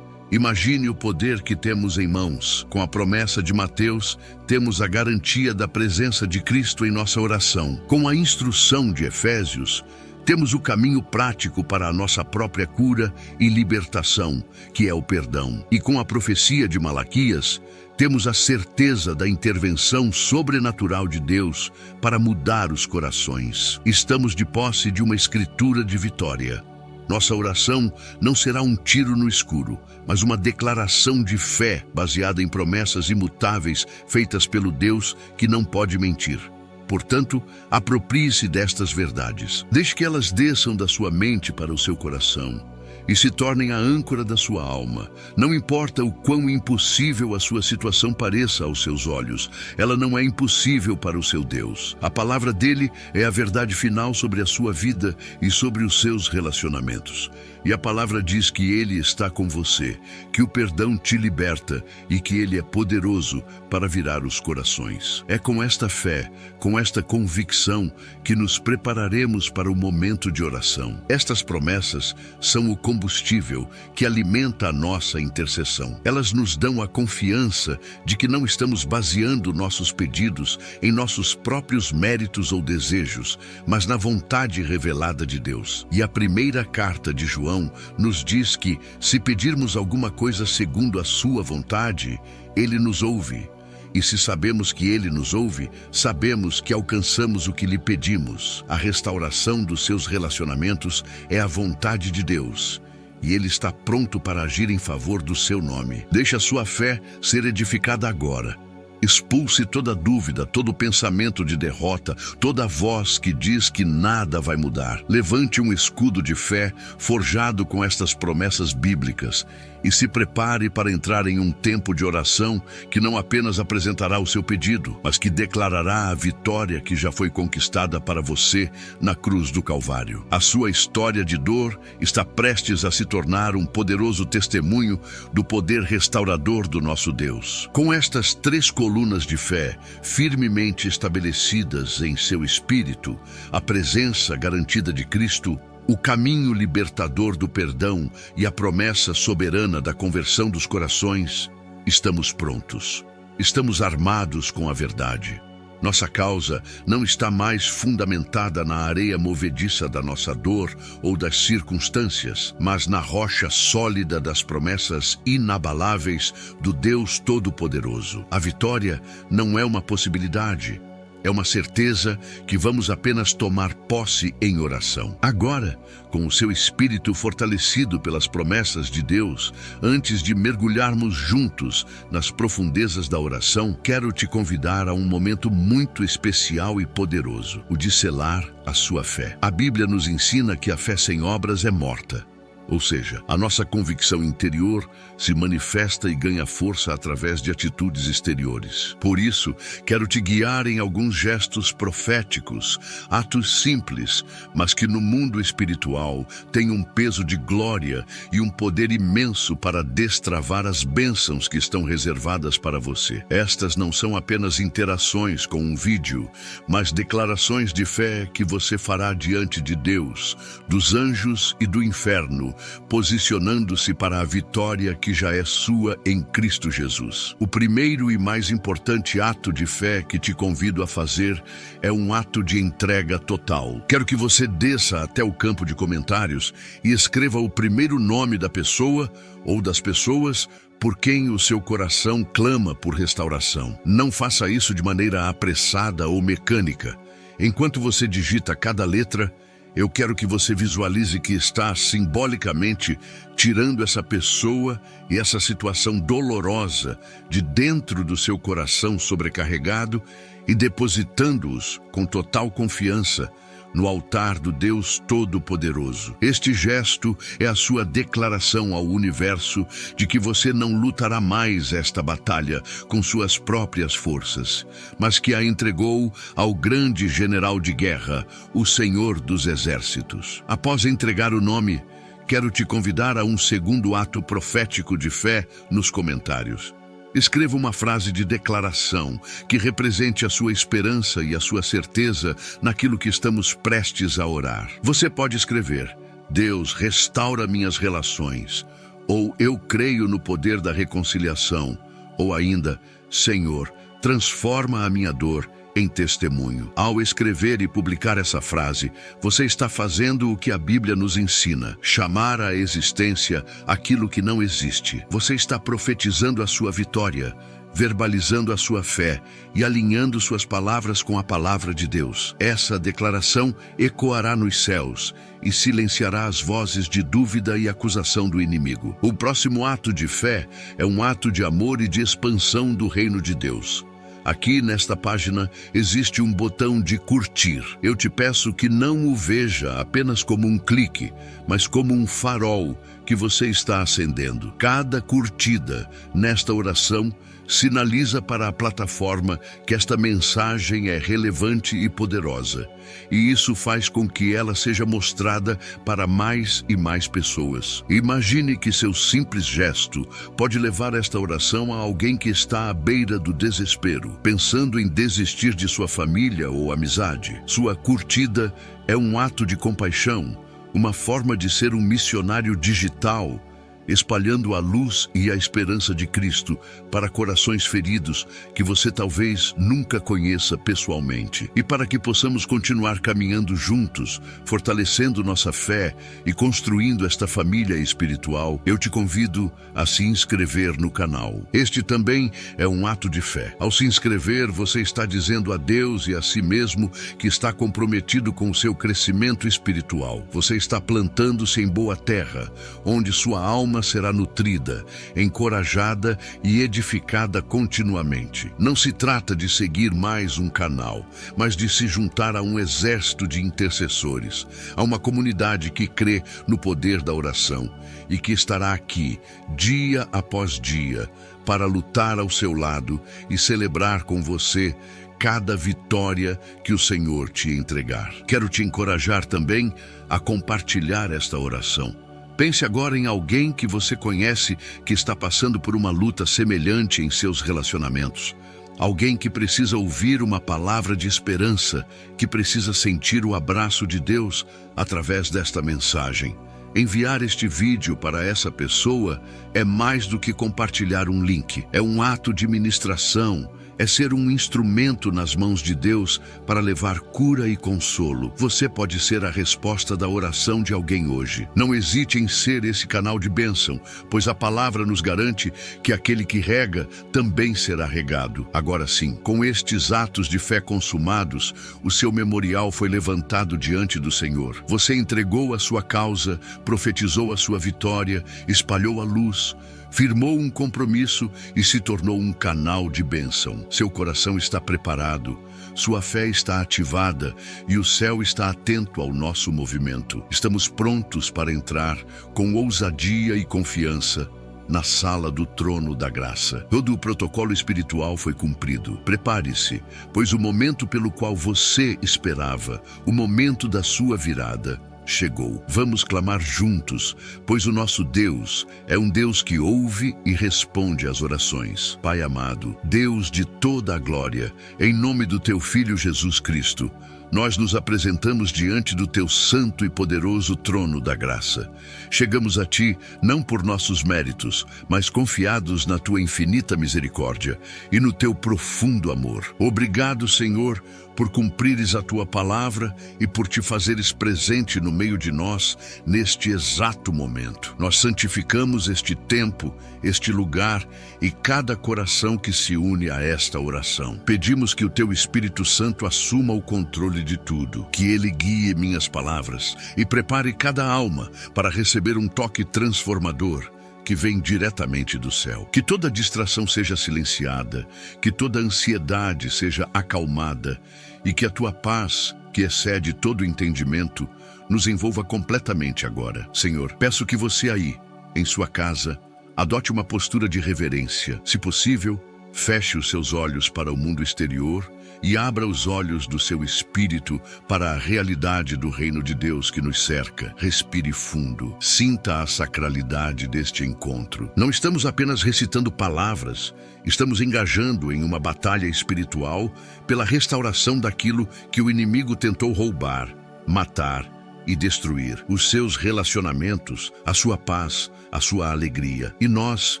Imagine o poder que temos em mãos. Com a promessa de Mateus, temos a garantia da presença de Cristo em nossa oração. Com a instrução de Efésios, temos o caminho prático para a nossa própria cura e libertação, que é o perdão. E com a profecia de Malaquias, temos a certeza da intervenção sobrenatural de Deus para mudar os corações. Estamos de posse de uma escritura de vitória. Nossa oração não será um tiro no escuro, mas uma declaração de fé baseada em promessas imutáveis feitas pelo Deus que não pode mentir. Portanto, aproprie-se destas verdades. Deixe que elas desçam da sua mente para o seu coração e se tornem a âncora da sua alma. Não importa o quão impossível a sua situação pareça aos seus olhos, ela não é impossível para o seu Deus. A palavra dele é a verdade final sobre a sua vida e sobre os seus relacionamentos. E a palavra diz que Ele está com você, que o perdão te liberta e que Ele é poderoso para virar os corações. É com esta fé, com esta convicção, que nos prepararemos para o momento de oração. Estas promessas são o combustível que alimenta a nossa intercessão. Elas nos dão a confiança de que não estamos baseando nossos pedidos em nossos próprios méritos ou desejos, mas na vontade revelada de Deus. E a primeira carta de João nos diz que, se pedirmos alguma coisa segundo a sua vontade, Ele nos ouve. E se sabemos que Ele nos ouve, sabemos que alcançamos o que lhe pedimos. A restauração dos seus relacionamentos é a vontade de Deus, e Ele está pronto para agir em favor do seu nome. Deixe a sua fé ser edificada agora. Expulse toda dúvida, todo pensamento de derrota, toda voz que diz que nada vai mudar. Levante um escudo de fé forjado com estas promessas bíblicas e se prepare para entrar em um tempo de oração que não apenas apresentará o seu pedido, mas que declarará a vitória que já foi conquistada para você na cruz do Calvário. A sua história de dor está prestes a se tornar um poderoso testemunho do poder restaurador do nosso Deus. Com estas 3 colunas de fé firmemente estabelecidas em seu espírito, a presença garantida de Cristo, o caminho libertador do perdão e a promessa soberana da conversão dos corações, estamos prontos. Estamos armados com a verdade. Nossa causa não está mais fundamentada na areia movediça da nossa dor ou das circunstâncias, mas na rocha sólida das promessas inabaláveis do Deus Todo-Poderoso. A vitória não é uma possibilidade, é uma certeza que vamos apenas tomar posse em oração. Agora, com o seu espírito fortalecido pelas promessas de Deus, antes de mergulharmos juntos nas profundezas da oração, quero te convidar a um momento muito especial e poderoso, o de selar a sua fé. A Bíblia nos ensina que a fé sem obras é morta. Ou seja, a nossa convicção interior se manifesta e ganha força através de atitudes exteriores. Por isso, quero te guiar em alguns gestos proféticos, atos simples, mas que no mundo espiritual têm um peso de glória e um poder imenso para destravar as bênçãos que estão reservadas para você. Estas não são apenas interações com um vídeo, mas declarações de fé que você fará diante de Deus, dos anjos e do inferno, posicionando-se para a vitória que já é sua em Cristo Jesus. O primeiro e mais importante ato de fé que te convido a fazer é um ato de entrega total. Quero que você desça até o campo de comentários e escreva o primeiro nome da pessoa ou das pessoas por quem o seu coração clama por restauração. Não faça isso de maneira apressada ou mecânica. Enquanto você digita cada letra, eu quero que você visualize que está simbolicamente tirando essa pessoa e essa situação dolorosa de dentro do seu coração sobrecarregado e depositando-os com total confiança no altar do Deus Todo-Poderoso. Este gesto é a sua declaração ao universo de que você não lutará mais esta batalha com suas próprias forças, mas que a entregou ao grande general de guerra, o Senhor dos Exércitos. Após entregar o nome, quero te convidar a um segundo ato profético de fé nos comentários. Escreva uma frase de declaração que represente a sua esperança e a sua certeza naquilo que estamos prestes a orar. Você pode escrever: Deus, restaura minhas relações, ou eu creio no poder da reconciliação, ou ainda, Senhor, transforma a minha dor em testemunho. Ao escrever e publicar essa frase, você está fazendo o que a Bíblia nos ensina: chamar à existência aquilo que não existe. Você está profetizando a sua vitória, verbalizando a sua fé e alinhando suas palavras com a palavra de Deus. Essa declaração ecoará nos céus e silenciará as vozes de dúvida e acusação do inimigo. O próximo ato de fé é um ato de amor e de expansão do reino de Deus. Aqui nesta página existe um botão de curtir. Eu te peço que não o veja apenas como um clique, mas como um farol que você está acendendo. Cada curtida nesta oração sinaliza para a plataforma que esta mensagem é relevante e poderosa, e isso faz com que ela seja mostrada para mais e mais pessoas. Imagine que seu simples gesto pode levar esta oração a alguém que está à beira do desespero, pensando em desistir de sua família ou amizade. Sua curtida é um ato de compaixão, uma forma de ser um missionário digital espalhando a luz e a esperança de Cristo para corações feridos que você talvez nunca conheça pessoalmente. E para que possamos continuar caminhando juntos, fortalecendo nossa fé e construindo esta família espiritual, eu te convido a se inscrever no canal. Este também é um ato de fé. Ao se inscrever, você está dizendo a Deus e a si mesmo que está comprometido com o seu crescimento espiritual. Você está plantando-se em boa terra, onde sua alma será nutrida, encorajada e edificada continuamente. Não se trata de seguir mais um canal, mas de se juntar a um exército de intercessores, a uma comunidade que crê no poder da oração e que estará aqui, dia após dia, para lutar ao seu lado e celebrar com você cada vitória que o Senhor te entregar. Quero te encorajar também a compartilhar esta oração. Pense agora em alguém que você conhece que está passando por uma luta semelhante em seus relacionamentos. Alguém que precisa ouvir uma palavra de esperança, que precisa sentir o abraço de Deus através desta mensagem. Enviar este vídeo para essa pessoa é mais do que compartilhar um link. É um ato de ministração, é ser um instrumento nas mãos de Deus para levar cura e consolo. Você pode ser a resposta da oração de alguém hoje. Não hesite em ser esse canal de bênção, pois a palavra nos garante que aquele que rega também será regado. Agora sim, com estes atos de fé consumados, o seu memorial foi levantado diante do Senhor. Você entregou a sua causa, profetizou a sua vitória, espalhou a luz, firmou um compromisso e se tornou um canal de bênção. Seu coração está preparado, sua fé está ativada e o céu está atento ao nosso movimento. Estamos prontos para entrar com ousadia e confiança na sala do trono da graça. Todo o protocolo espiritual foi cumprido. Prepare-se, pois o momento pelo qual você esperava, o momento da sua virada, chegou. Vamos clamar juntos, pois o nosso Deus é um Deus que ouve e responde às orações. Pai amado, Deus de toda a glória, em nome do teu Filho Jesus Cristo, nós nos apresentamos diante do teu santo e poderoso trono da graça. Chegamos a ti não por nossos méritos, mas confiados na tua infinita misericórdia e no teu profundo amor. Obrigado, Senhor, por cumprires a tua palavra e por te fazeres presente no meio de nós neste exato momento. Nós santificamos este tempo, este lugar e cada coração que se une a esta oração. Pedimos que o teu Espírito Santo assuma o controle de tudo, que ele guie minhas palavras e prepare cada alma para receber um toque transformador que vem diretamente do céu. Que toda distração seja silenciada, que toda ansiedade seja acalmada e que a tua paz, que excede todo entendimento, nos envolva completamente agora. Senhor, peço que você aí, em sua casa, adote uma postura de reverência. Se possível, feche os seus olhos para o mundo exterior e abra os olhos do seu espírito para a realidade do reino de Deus que nos cerca. Respire fundo. Sinta a sacralidade deste encontro. Não estamos apenas recitando palavras, estamos engajando em uma batalha espiritual pela restauração daquilo que o inimigo tentou roubar, matar e destruir. Os seus relacionamentos, a sua paz, a sua alegria. E nós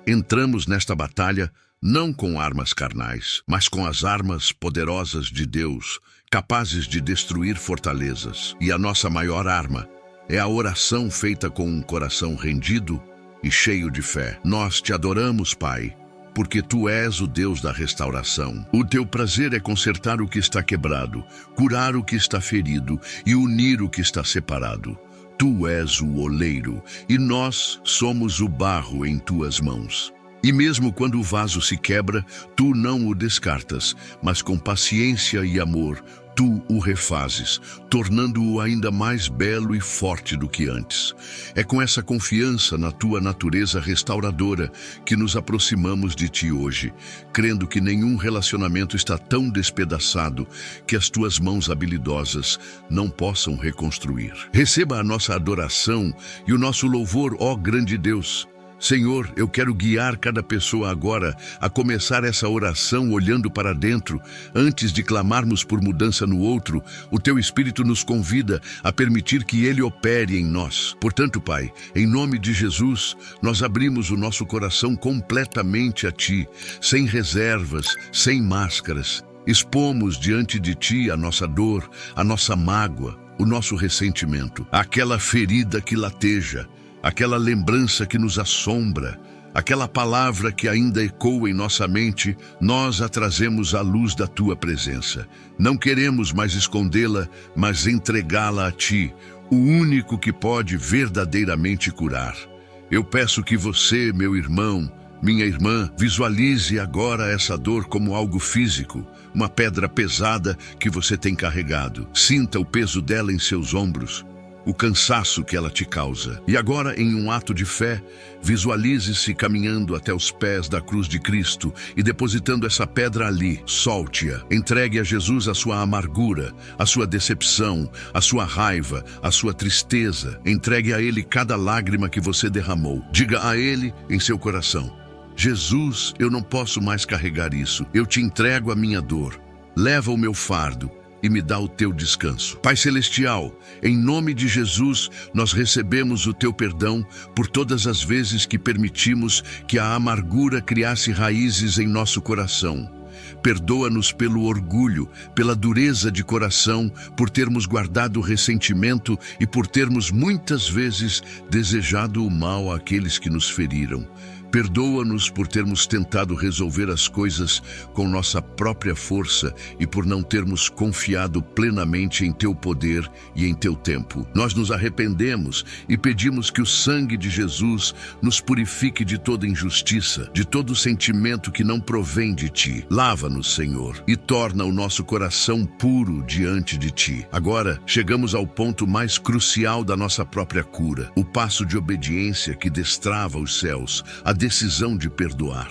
entramos nesta batalha não com armas carnais, mas com as armas poderosas de Deus, capazes de destruir fortalezas. E a nossa maior arma é a oração feita com um coração rendido e cheio de fé. Nós te adoramos, Pai, porque Tu és o Deus da restauração. O Teu prazer é consertar o que está quebrado, curar o que está ferido e unir o que está separado. Tu és o oleiro e nós somos o barro em Tuas mãos. E mesmo quando o vaso se quebra, tu não o descartas, mas com paciência e amor, tu o refazes, tornando-o ainda mais belo e forte do que antes. É com essa confiança na tua natureza restauradora que nos aproximamos de ti hoje, crendo que nenhum relacionamento está tão despedaçado que as tuas mãos habilidosas não possam reconstruir. Receba a nossa adoração e o nosso louvor, ó grande Deus. Senhor, eu quero guiar cada pessoa agora a começar essa oração olhando para dentro. Antes de clamarmos por mudança no outro, o Teu Espírito nos convida a permitir que Ele opere em nós. Portanto, Pai, em nome de Jesus, nós abrimos o nosso coração completamente a Ti, sem reservas, sem máscaras. Expomos diante de Ti a nossa dor, a nossa mágoa, o nosso ressentimento, aquela ferida que lateja, aquela lembrança que nos assombra, aquela palavra que ainda ecoa em nossa mente, nós a trazemos à luz da Tua presença. Não queremos mais escondê-la, mas entregá-la a Ti, o único que pode verdadeiramente curar. Eu peço que você, meu irmão, minha irmã, visualize agora essa dor como algo físico, uma pedra pesada que você tem carregado. Sinta o peso dela em seus ombros, o cansaço que ela te causa. E agora, em um ato de fé, visualize-se caminhando até os pés da cruz de Cristo e depositando essa pedra ali. Solte-a. Entregue a Jesus a sua amargura, a sua decepção, a sua raiva, a sua tristeza. Entregue a Ele cada lágrima que você derramou. Diga a Ele em seu coração: Jesus, eu não posso mais carregar isso. Eu te entrego a minha dor. Leva o meu fardo e me dá o Teu descanso. Pai Celestial, em nome de Jesus, nós recebemos o Teu perdão por todas as vezes que permitimos que a amargura criasse raízes em nosso coração. Perdoa-nos pelo orgulho, pela dureza de coração, por termos guardado o ressentimento e por termos muitas vezes desejado o mal àqueles que nos feriram. Perdoa-nos por termos tentado resolver as coisas com nossa própria força e por não termos confiado plenamente em Teu poder e em Teu tempo. Nós nos arrependemos e pedimos que o sangue de Jesus nos purifique de toda injustiça, de todo sentimento que não provém de Ti. Lava-nos, Senhor, e torna o nosso coração puro diante de Ti. Agora, chegamos ao ponto mais crucial da nossa própria cura, o passo de obediência que destrava os céus, a decisão de perdoar.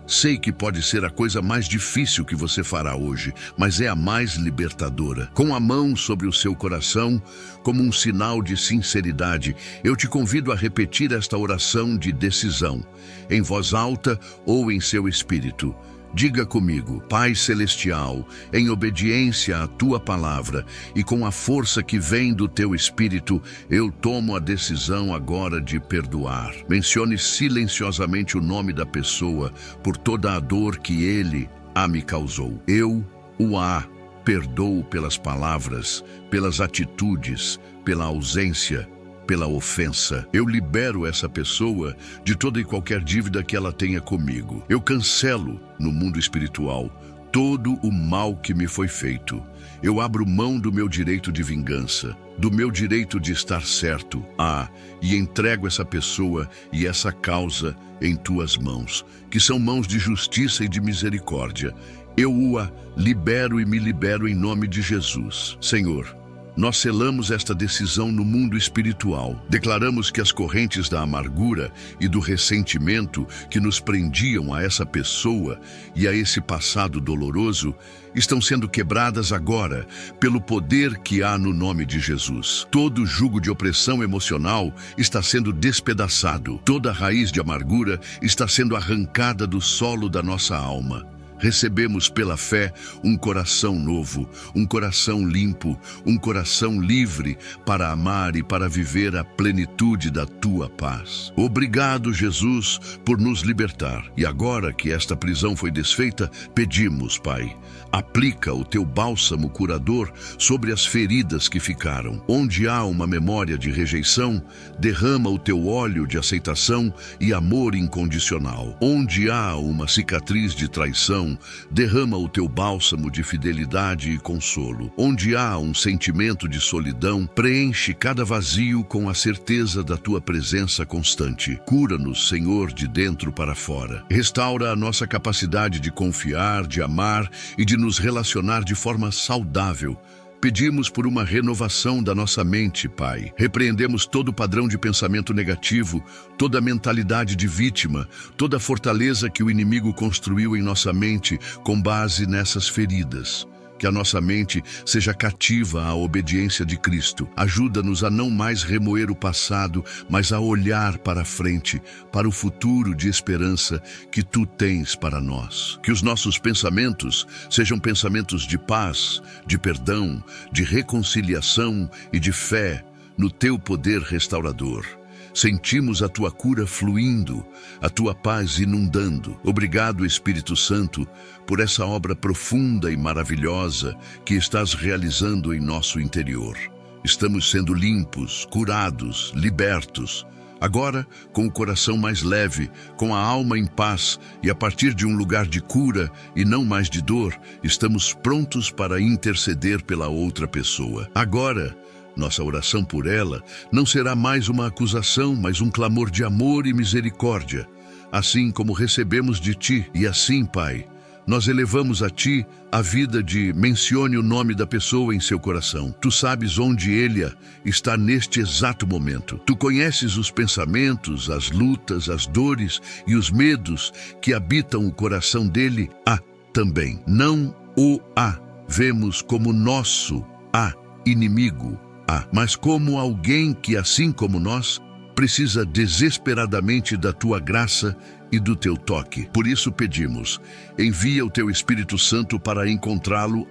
Sei que pode ser a coisa mais difícil que você fará hoje, mas é a mais libertadora. Com a mão sobre o seu coração, como um sinal de sinceridade, eu te convido a repetir esta oração de decisão, em voz alta ou em seu espírito. Diga comigo: Pai Celestial, em obediência à Tua palavra e com a força que vem do Teu Espírito, eu tomo a decisão agora de perdoar. Mencione silenciosamente o nome da pessoa por toda a dor que ele me causou. Eu o perdoo pelas palavras, pelas atitudes, pela ausência, pela ofensa. Eu libero essa pessoa de toda e qualquer dívida que ela tenha comigo. Eu cancelo, no mundo espiritual, todo o mal que me foi feito. Eu abro mão do meu direito de vingança, do meu direito de estar certo, e entrego essa pessoa e essa causa em Tuas mãos, que são mãos de justiça e de misericórdia. Eu libero e me libero em nome de Jesus. Senhor, nós selamos esta decisão no mundo espiritual. Declaramos que as correntes da amargura e do ressentimento que nos prendiam a essa pessoa e a esse passado doloroso estão sendo quebradas agora pelo poder que há no nome de Jesus. Todo jugo de opressão emocional está sendo despedaçado. Toda raiz de amargura está sendo arrancada do solo da nossa alma. Recebemos pela fé um coração novo, um coração limpo, um coração livre para amar e para viver a plenitude da Tua paz. Obrigado, Jesus, por nos libertar. E agora que esta prisão foi desfeita, pedimos, Pai, aplica o Teu bálsamo curador sobre as feridas que ficaram. Onde há uma memória de rejeição, derrama o Teu óleo de aceitação e amor incondicional. Onde há uma cicatriz de traição, derrama o Teu bálsamo de fidelidade e consolo. Onde há um sentimento de solidão, preenche cada vazio com a certeza da Tua presença constante. Cura-nos, Senhor, de dentro para fora. Restaura a nossa capacidade de confiar, de amar e de nos relacionar de forma saudável. Pedimos por uma renovação da nossa mente, Pai. Repreendemos todo padrão de pensamento negativo, toda mentalidade de vítima, toda fortaleza que o inimigo construiu em nossa mente com base nessas feridas. Que a nossa mente seja cativa à obediência de Cristo. Ajuda-nos a não mais remoer o passado, mas a olhar para a frente, para o futuro de esperança que Tu tens para nós. Que os nossos pensamentos sejam pensamentos de paz, de perdão, de reconciliação e de fé no Teu poder restaurador. Sentimos a Tua cura fluindo, a Tua paz inundando. Obrigado, Espírito Santo, por essa obra profunda e maravilhosa que estás realizando em nosso interior. Estamos sendo limpos, curados, libertos. Agora, com o coração mais leve, com a alma em paz e a partir de um lugar de cura e não mais de dor, estamos prontos para interceder pela outra pessoa. Agora, nossa oração por ela não será mais uma acusação, mas um clamor de amor e misericórdia, assim como recebemos de Ti. E assim, Pai, nós elevamos a Ti a vida de mencione o nome da pessoa em seu coração. Tu sabes onde ele está neste exato momento. Tu conheces os pensamentos, as lutas, as dores e os medos que habitam o coração dele. Também. Não o vemos como nosso inimigo, mas como alguém que, assim como nós, precisa desesperadamente da Tua graça e do Teu toque. Por isso pedimos, envia o Teu Espírito Santo para encontrá-lo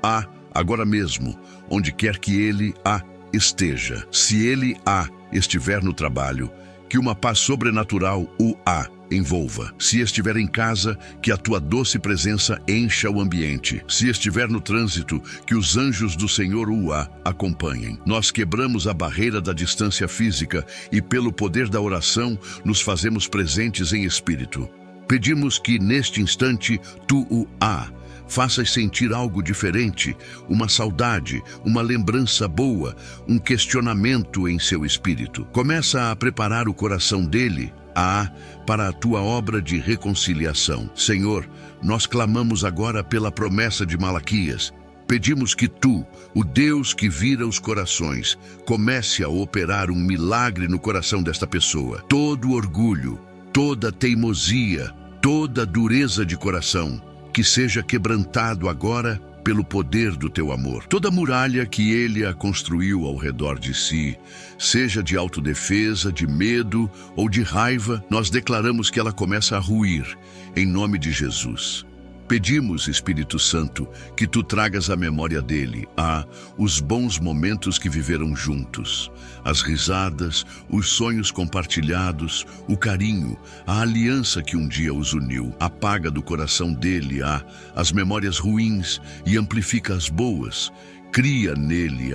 agora mesmo, onde quer que ele esteja. Se ele estiver no trabalho, que uma paz sobrenatural o envolva. Se estiver em casa, que a Tua doce presença encha o ambiente. Se estiver no trânsito, que os anjos do Senhor o acompanhem. Nós quebramos a barreira da distância física e, pelo poder da oração, nos fazemos presentes em espírito. Pedimos que, neste instante, Tu o faças sentir algo diferente, uma saudade, uma lembrança boa, um questionamento em seu espírito. Começa a preparar o coração dele para a Tua obra de reconciliação. Senhor, nós clamamos agora pela promessa de Malaquias. Pedimos que Tu, o Deus que vira os corações, comece a operar um milagre no coração desta pessoa. Todo orgulho, toda teimosia, toda dureza de coração, que seja quebrantado agora pelo poder do Teu amor. Toda muralha que ele construiu ao redor de si, seja de autodefesa, de medo ou de raiva, nós declaramos que ela começa a ruir, em nome de Jesus. Pedimos, Espírito Santo, que Tu tragas à memória dele os bons momentos que viveram juntos, as risadas, os sonhos compartilhados, o carinho, a aliança que um dia os uniu. Apaga do coração dele as memórias ruins e amplifica as boas. Cria nele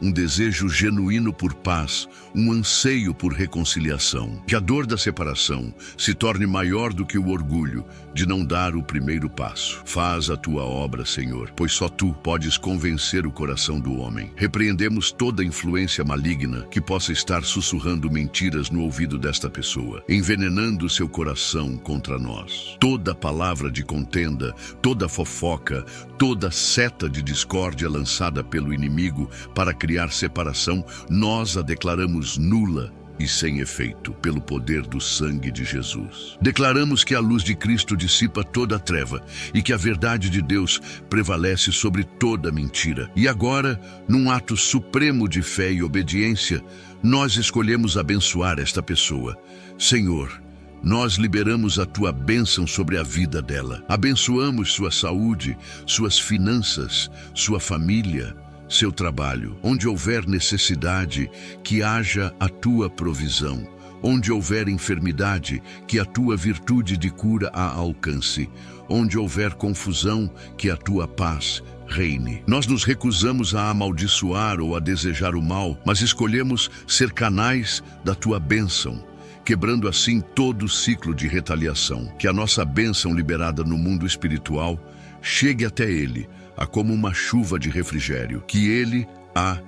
um desejo genuíno por paz, um anseio por reconciliação. Que a dor da separação se torne maior do que o orgulho de não dar o primeiro passo. Faz a Tua obra, Senhor, pois só Tu podes convencer o coração do homem. Repreendemos toda influência maligna que possa estar sussurrando mentiras no ouvido desta pessoa, envenenando seu coração contra nós. Toda palavra de contenda, toda fofoca, toda seta de discórdia lançada pelo inimigo para criar separação, nós a declaramos nula e sem efeito, pelo poder do sangue de Jesus. Declaramos que a luz de Cristo dissipa toda a treva e que a verdade de Deus prevalece sobre toda mentira. E agora, num ato supremo de fé e obediência, nós escolhemos abençoar esta pessoa. Senhor, nós liberamos a Tua bênção sobre a vida dela. Abençoamos sua saúde, suas finanças, sua família, seu trabalho. Onde houver necessidade, que haja a Tua provisão. Onde houver enfermidade, que a Tua virtude de cura a alcance. Onde houver confusão, que a Tua paz reine. Nós nos recusamos a amaldiçoar ou a desejar o mal, mas escolhemos ser canais da Tua bênção, quebrando assim todo o ciclo de retaliação. Que a nossa bênção liberada no mundo espiritual chegue até ele, como uma chuva de refrigério. Que ele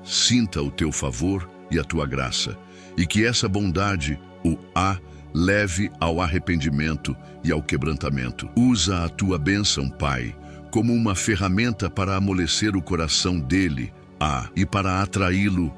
sinta o Teu favor e a Tua graça, e que essa bondade o leve ao arrependimento e ao quebrantamento. Usa a Tua bênção, Pai, como uma ferramenta para amolecer o coração dele e para atraí-lo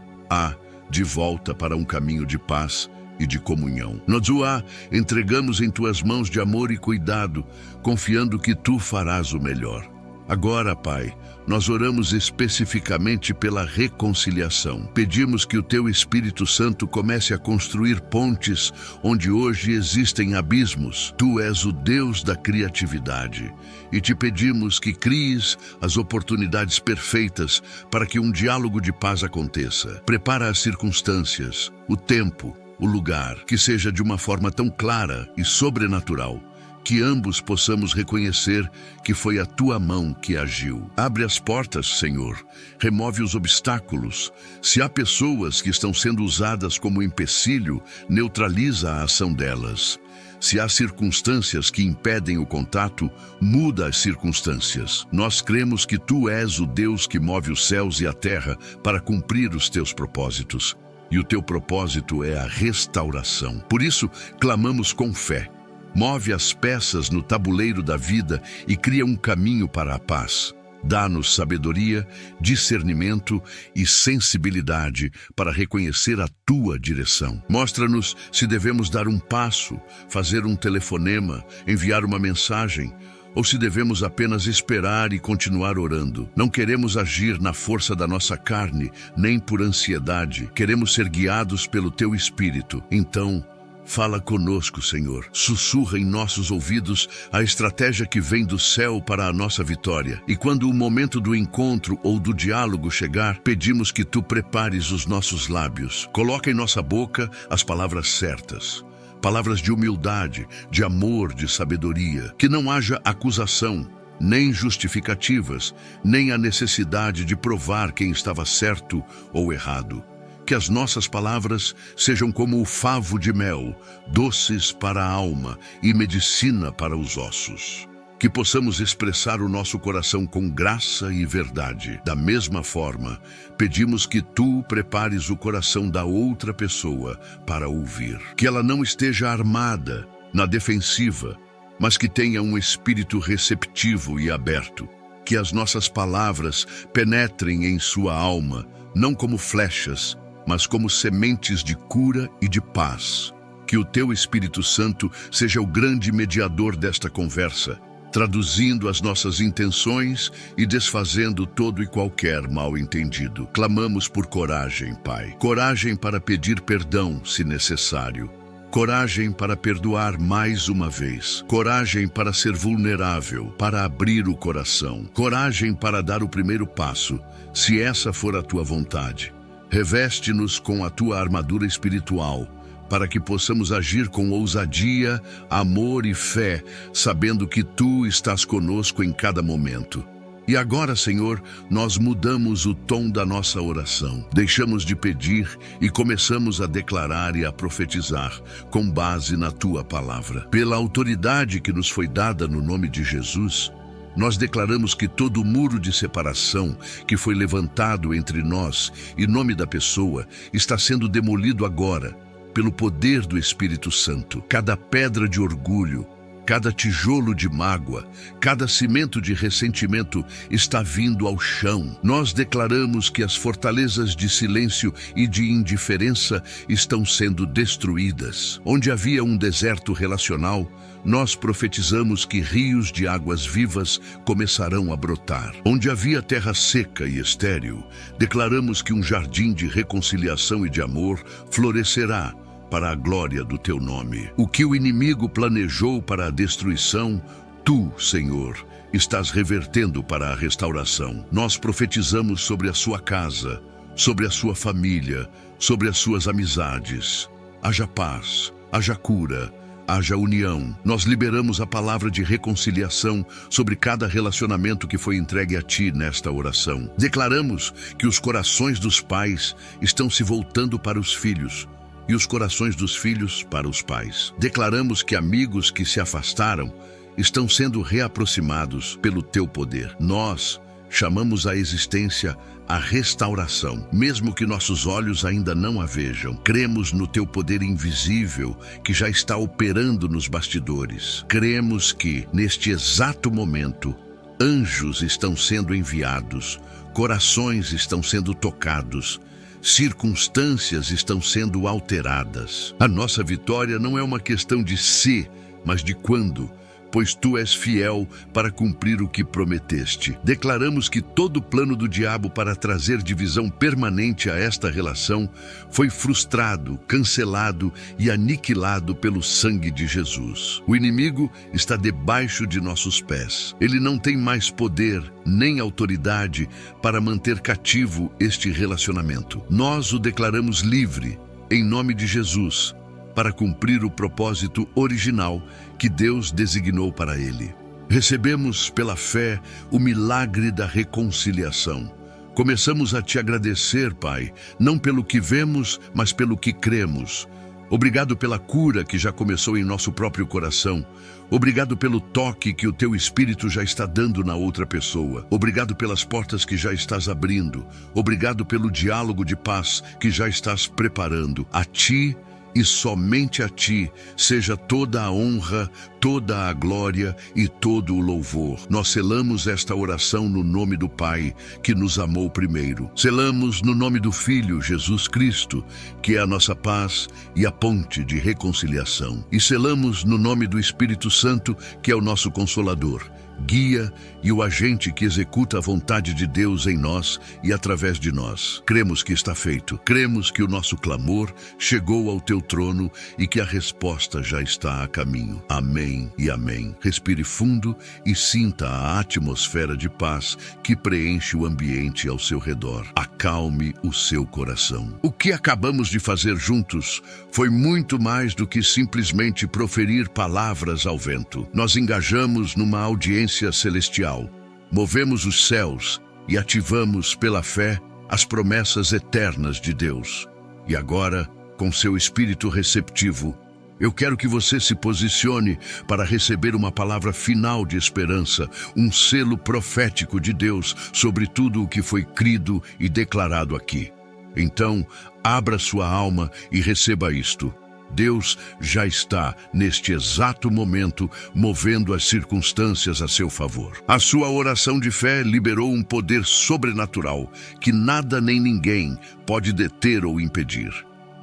de volta para um caminho de paz e de comunhão. Nós o entregamos em Tuas mãos de amor e cuidado, confiando que Tu farás o melhor. Agora, Pai, nós oramos especificamente pela reconciliação. Pedimos que o Teu Espírito Santo comece a construir pontes onde hoje existem abismos. Tu és o Deus da criatividade e te pedimos que cries as oportunidades perfeitas para que um diálogo de paz aconteça. Prepara as circunstâncias, o tempo, o lugar, que seja de uma forma tão clara e sobrenatural que ambos possamos reconhecer que foi a Tua mão que agiu. Abre as portas, Senhor, remove os obstáculos. Se há pessoas que estão sendo usadas como empecilho, neutraliza a ação delas. Se há circunstâncias que impedem o contato, muda as circunstâncias. Nós cremos que Tu és o Deus que move os céus e a terra para cumprir os Teus propósitos. E o Teu propósito é a restauração. Por isso, clamamos com fé. Move as peças no tabuleiro da vida e cria um caminho para a paz. Dá-nos sabedoria, discernimento e sensibilidade para reconhecer a Tua direção. Mostra-nos se devemos dar um passo, fazer um telefonema, enviar uma mensagem, ou se devemos apenas esperar e continuar orando. Não queremos agir na força da nossa carne, nem por ansiedade. Queremos ser guiados pelo Teu Espírito. Então, fala conosco, Senhor. Sussurra em nossos ouvidos a estratégia que vem do céu para a nossa vitória. E quando o momento do encontro ou do diálogo chegar, pedimos que Tu prepares os nossos lábios. Coloca em nossa boca as palavras certas. Palavras de humildade, de amor, de sabedoria. Que não haja acusação, nem justificativas, nem a necessidade de provar quem estava certo ou errado. Que as nossas palavras sejam como o favo de mel, doces para a alma e medicina para os ossos. Que possamos expressar o nosso coração com graça e verdade. Da mesma forma, pedimos que Tu prepares o coração da outra pessoa para ouvir. Que ela não esteja armada, na defensiva, mas que tenha um espírito receptivo e aberto. Que as nossas palavras penetrem em sua alma, não como flechas, mas como sementes de cura e de paz. Que o Teu Espírito Santo seja o grande mediador desta conversa, traduzindo as nossas intenções e desfazendo todo e qualquer mal-entendido. Clamamos por coragem, Pai. Coragem para pedir perdão, se necessário. Coragem para perdoar mais uma vez. Coragem para ser vulnerável, para abrir o coração. Coragem para dar o primeiro passo, se essa for a Tua vontade. Reveste-nos com a Tua armadura espiritual, para que possamos agir com ousadia, amor e fé, sabendo que Tu estás conosco em cada momento. E agora, Senhor, nós mudamos o tom da nossa oração. Deixamos de pedir e começamos a declarar e a profetizar, com base na Tua palavra. Pela autoridade que nos foi dada no nome de Jesus, nós declaramos que todo muro de separação que foi levantado entre nós e nome da pessoa está sendo demolido agora, pelo poder do Espírito Santo. Cada pedra de orgulho, cada tijolo de mágoa, cada cimento de ressentimento está vindo ao chão. Nós declaramos que as fortalezas de silêncio e de indiferença estão sendo destruídas. Onde havia um deserto relacional, nós profetizamos que rios de águas vivas começarão a brotar. Onde havia terra seca e estéril, declaramos que um jardim de reconciliação e de amor florescerá para a glória do Teu nome. O que o inimigo planejou para a destruição, Tu, Senhor, estás revertendo para a restauração. Nós profetizamos sobre a sua casa, sobre a sua família, sobre as suas amizades. Haja paz, haja cura, haja união. Nós liberamos a palavra de reconciliação sobre cada relacionamento que foi entregue a Ti nesta oração. Declaramos que os corações dos pais estão se voltando para os filhos e os corações dos filhos para os pais. Declaramos que amigos que se afastaram estão sendo reaproximados pelo Teu poder. Nós chamamos à existência a restauração, mesmo que nossos olhos ainda não a vejam. Cremos no Teu poder invisível que já está operando nos bastidores. Cremos que, neste exato momento, anjos estão sendo enviados, corações estão sendo tocados, circunstâncias estão sendo alteradas. A nossa vitória não é uma questão de se, mas de quando. pois tu és fiel para cumprir o que prometeste. Declaramos que todo plano do diabo para trazer divisão permanente a esta relação foi frustrado, cancelado e aniquilado pelo sangue de Jesus. O inimigo está debaixo de nossos pés. Ele não tem mais poder nem autoridade para manter cativo este relacionamento. Nós o declaramos livre, em nome de Jesus, para cumprir o propósito original que Deus designou para ele. Recebemos pela fé o milagre da reconciliação. Começamos a te agradecer, Pai, não pelo que vemos, mas pelo que cremos. Obrigado pela cura que já começou em nosso próprio coração. Obrigado pelo toque que o teu Espírito já está dando na outra pessoa. Obrigado pelas portas que já estás abrindo. Obrigado pelo diálogo de paz que já estás preparando. A ti e somente a ti seja toda a honra, toda a glória e todo o louvor. Nós selamos esta oração no nome do Pai, que nos amou primeiro. Selamos no nome do Filho, Jesus Cristo, que é a nossa paz e a ponte de reconciliação. E selamos no nome do Espírito Santo, que é o nosso Consolador, guia e o agente que executa a vontade de Deus em nós e através de nós. Cremos que está feito. Cremos que o nosso clamor chegou ao teu trono e que a resposta já está a caminho. Amém e amém. Respire fundo e sinta a atmosfera de paz que preenche o ambiente ao seu redor. Acalme o seu coração. O que acabamos de fazer juntos foi muito mais do que simplesmente proferir palavras ao vento. Nós engajamos numa audiência celestial, movemos os céus e ativamos pela fé as promessas eternas de Deus. E agora, com seu espírito receptivo, eu quero que você se posicione para receber uma palavra final de esperança, um selo profético de Deus sobre tudo o que foi crido e declarado aqui. Então, abra sua alma e receba isto. Deus já está, neste exato momento, movendo as circunstâncias a seu favor. A sua oração de fé liberou um poder sobrenatural que nada nem ninguém pode deter ou impedir.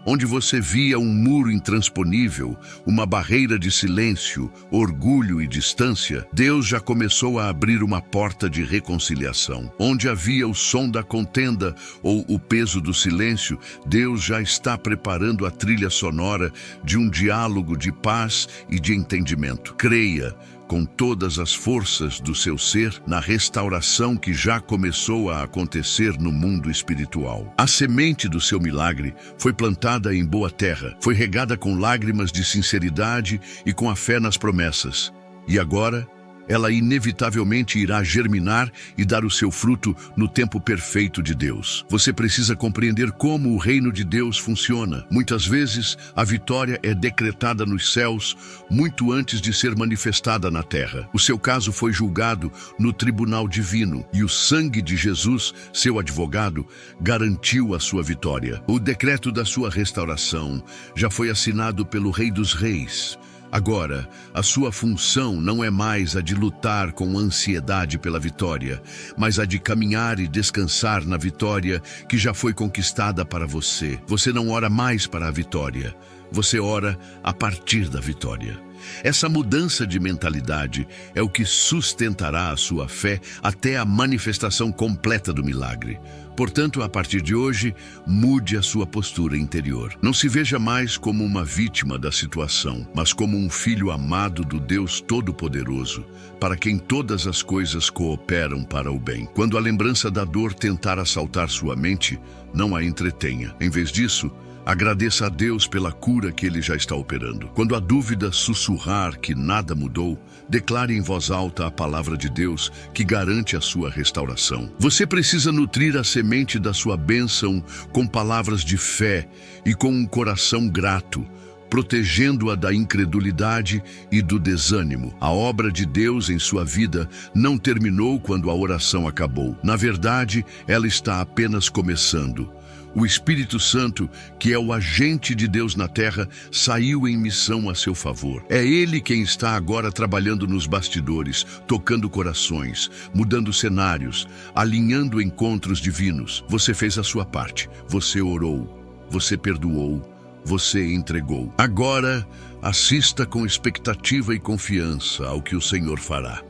Onde você via um muro intransponível, uma barreira de silêncio, orgulho e distância, Deus já começou a abrir uma porta de reconciliação. Onde havia o som da contenda ou o peso do silêncio, Deus já está preparando a trilha sonora de um diálogo de paz e de entendimento. Creia com todas as forças do seu ser na restauração que já começou a acontecer no mundo espiritual. A semente do seu milagre foi plantada em boa terra, foi regada com lágrimas de sinceridade e com a fé nas promessas. E agora, ela inevitavelmente irá germinar e dar o seu fruto no tempo perfeito de Deus. Você precisa compreender como o reino de Deus funciona. Muitas vezes, a vitória é decretada nos céus muito antes de ser manifestada na terra. O seu caso foi julgado no tribunal divino e o sangue de Jesus, seu advogado, garantiu a sua vitória. O decreto da sua restauração já foi assinado pelo Rei dos Reis. Agora, a sua função não é mais a de lutar com ansiedade pela vitória, mas a de caminhar e descansar na vitória que já foi conquistada para você. Você não ora mais para a vitória, você ora a partir da vitória. Essa mudança de mentalidade é o que sustentará a sua fé até a manifestação completa do milagre. Portanto, a partir de hoje, mude a sua postura interior. Não se veja mais como uma vítima da situação, mas como um filho amado do Deus Todo-Poderoso, para quem todas as coisas cooperam para o bem. Quando a lembrança da dor tentar assaltar sua mente, não a entretenha. Em vez disso, agradeça a Deus pela cura que Ele já está operando. Quando a dúvida sussurrar que nada mudou, declare em voz alta a palavra de Deus que garante a sua restauração. Você precisa nutrir a semente da sua bênção com palavras de fé e com um coração grato, protegendo-a da incredulidade e do desânimo. A obra de Deus em sua vida não terminou quando a oração acabou. Na verdade, ela está apenas começando. O Espírito Santo, que é o agente de Deus na terra, saiu em missão a seu favor. É Ele quem está agora trabalhando nos bastidores, tocando corações, mudando cenários, alinhando encontros divinos. Você fez a sua parte, você orou, você perdoou, você entregou. Agora, assista com expectativa e confiança ao que o Senhor fará.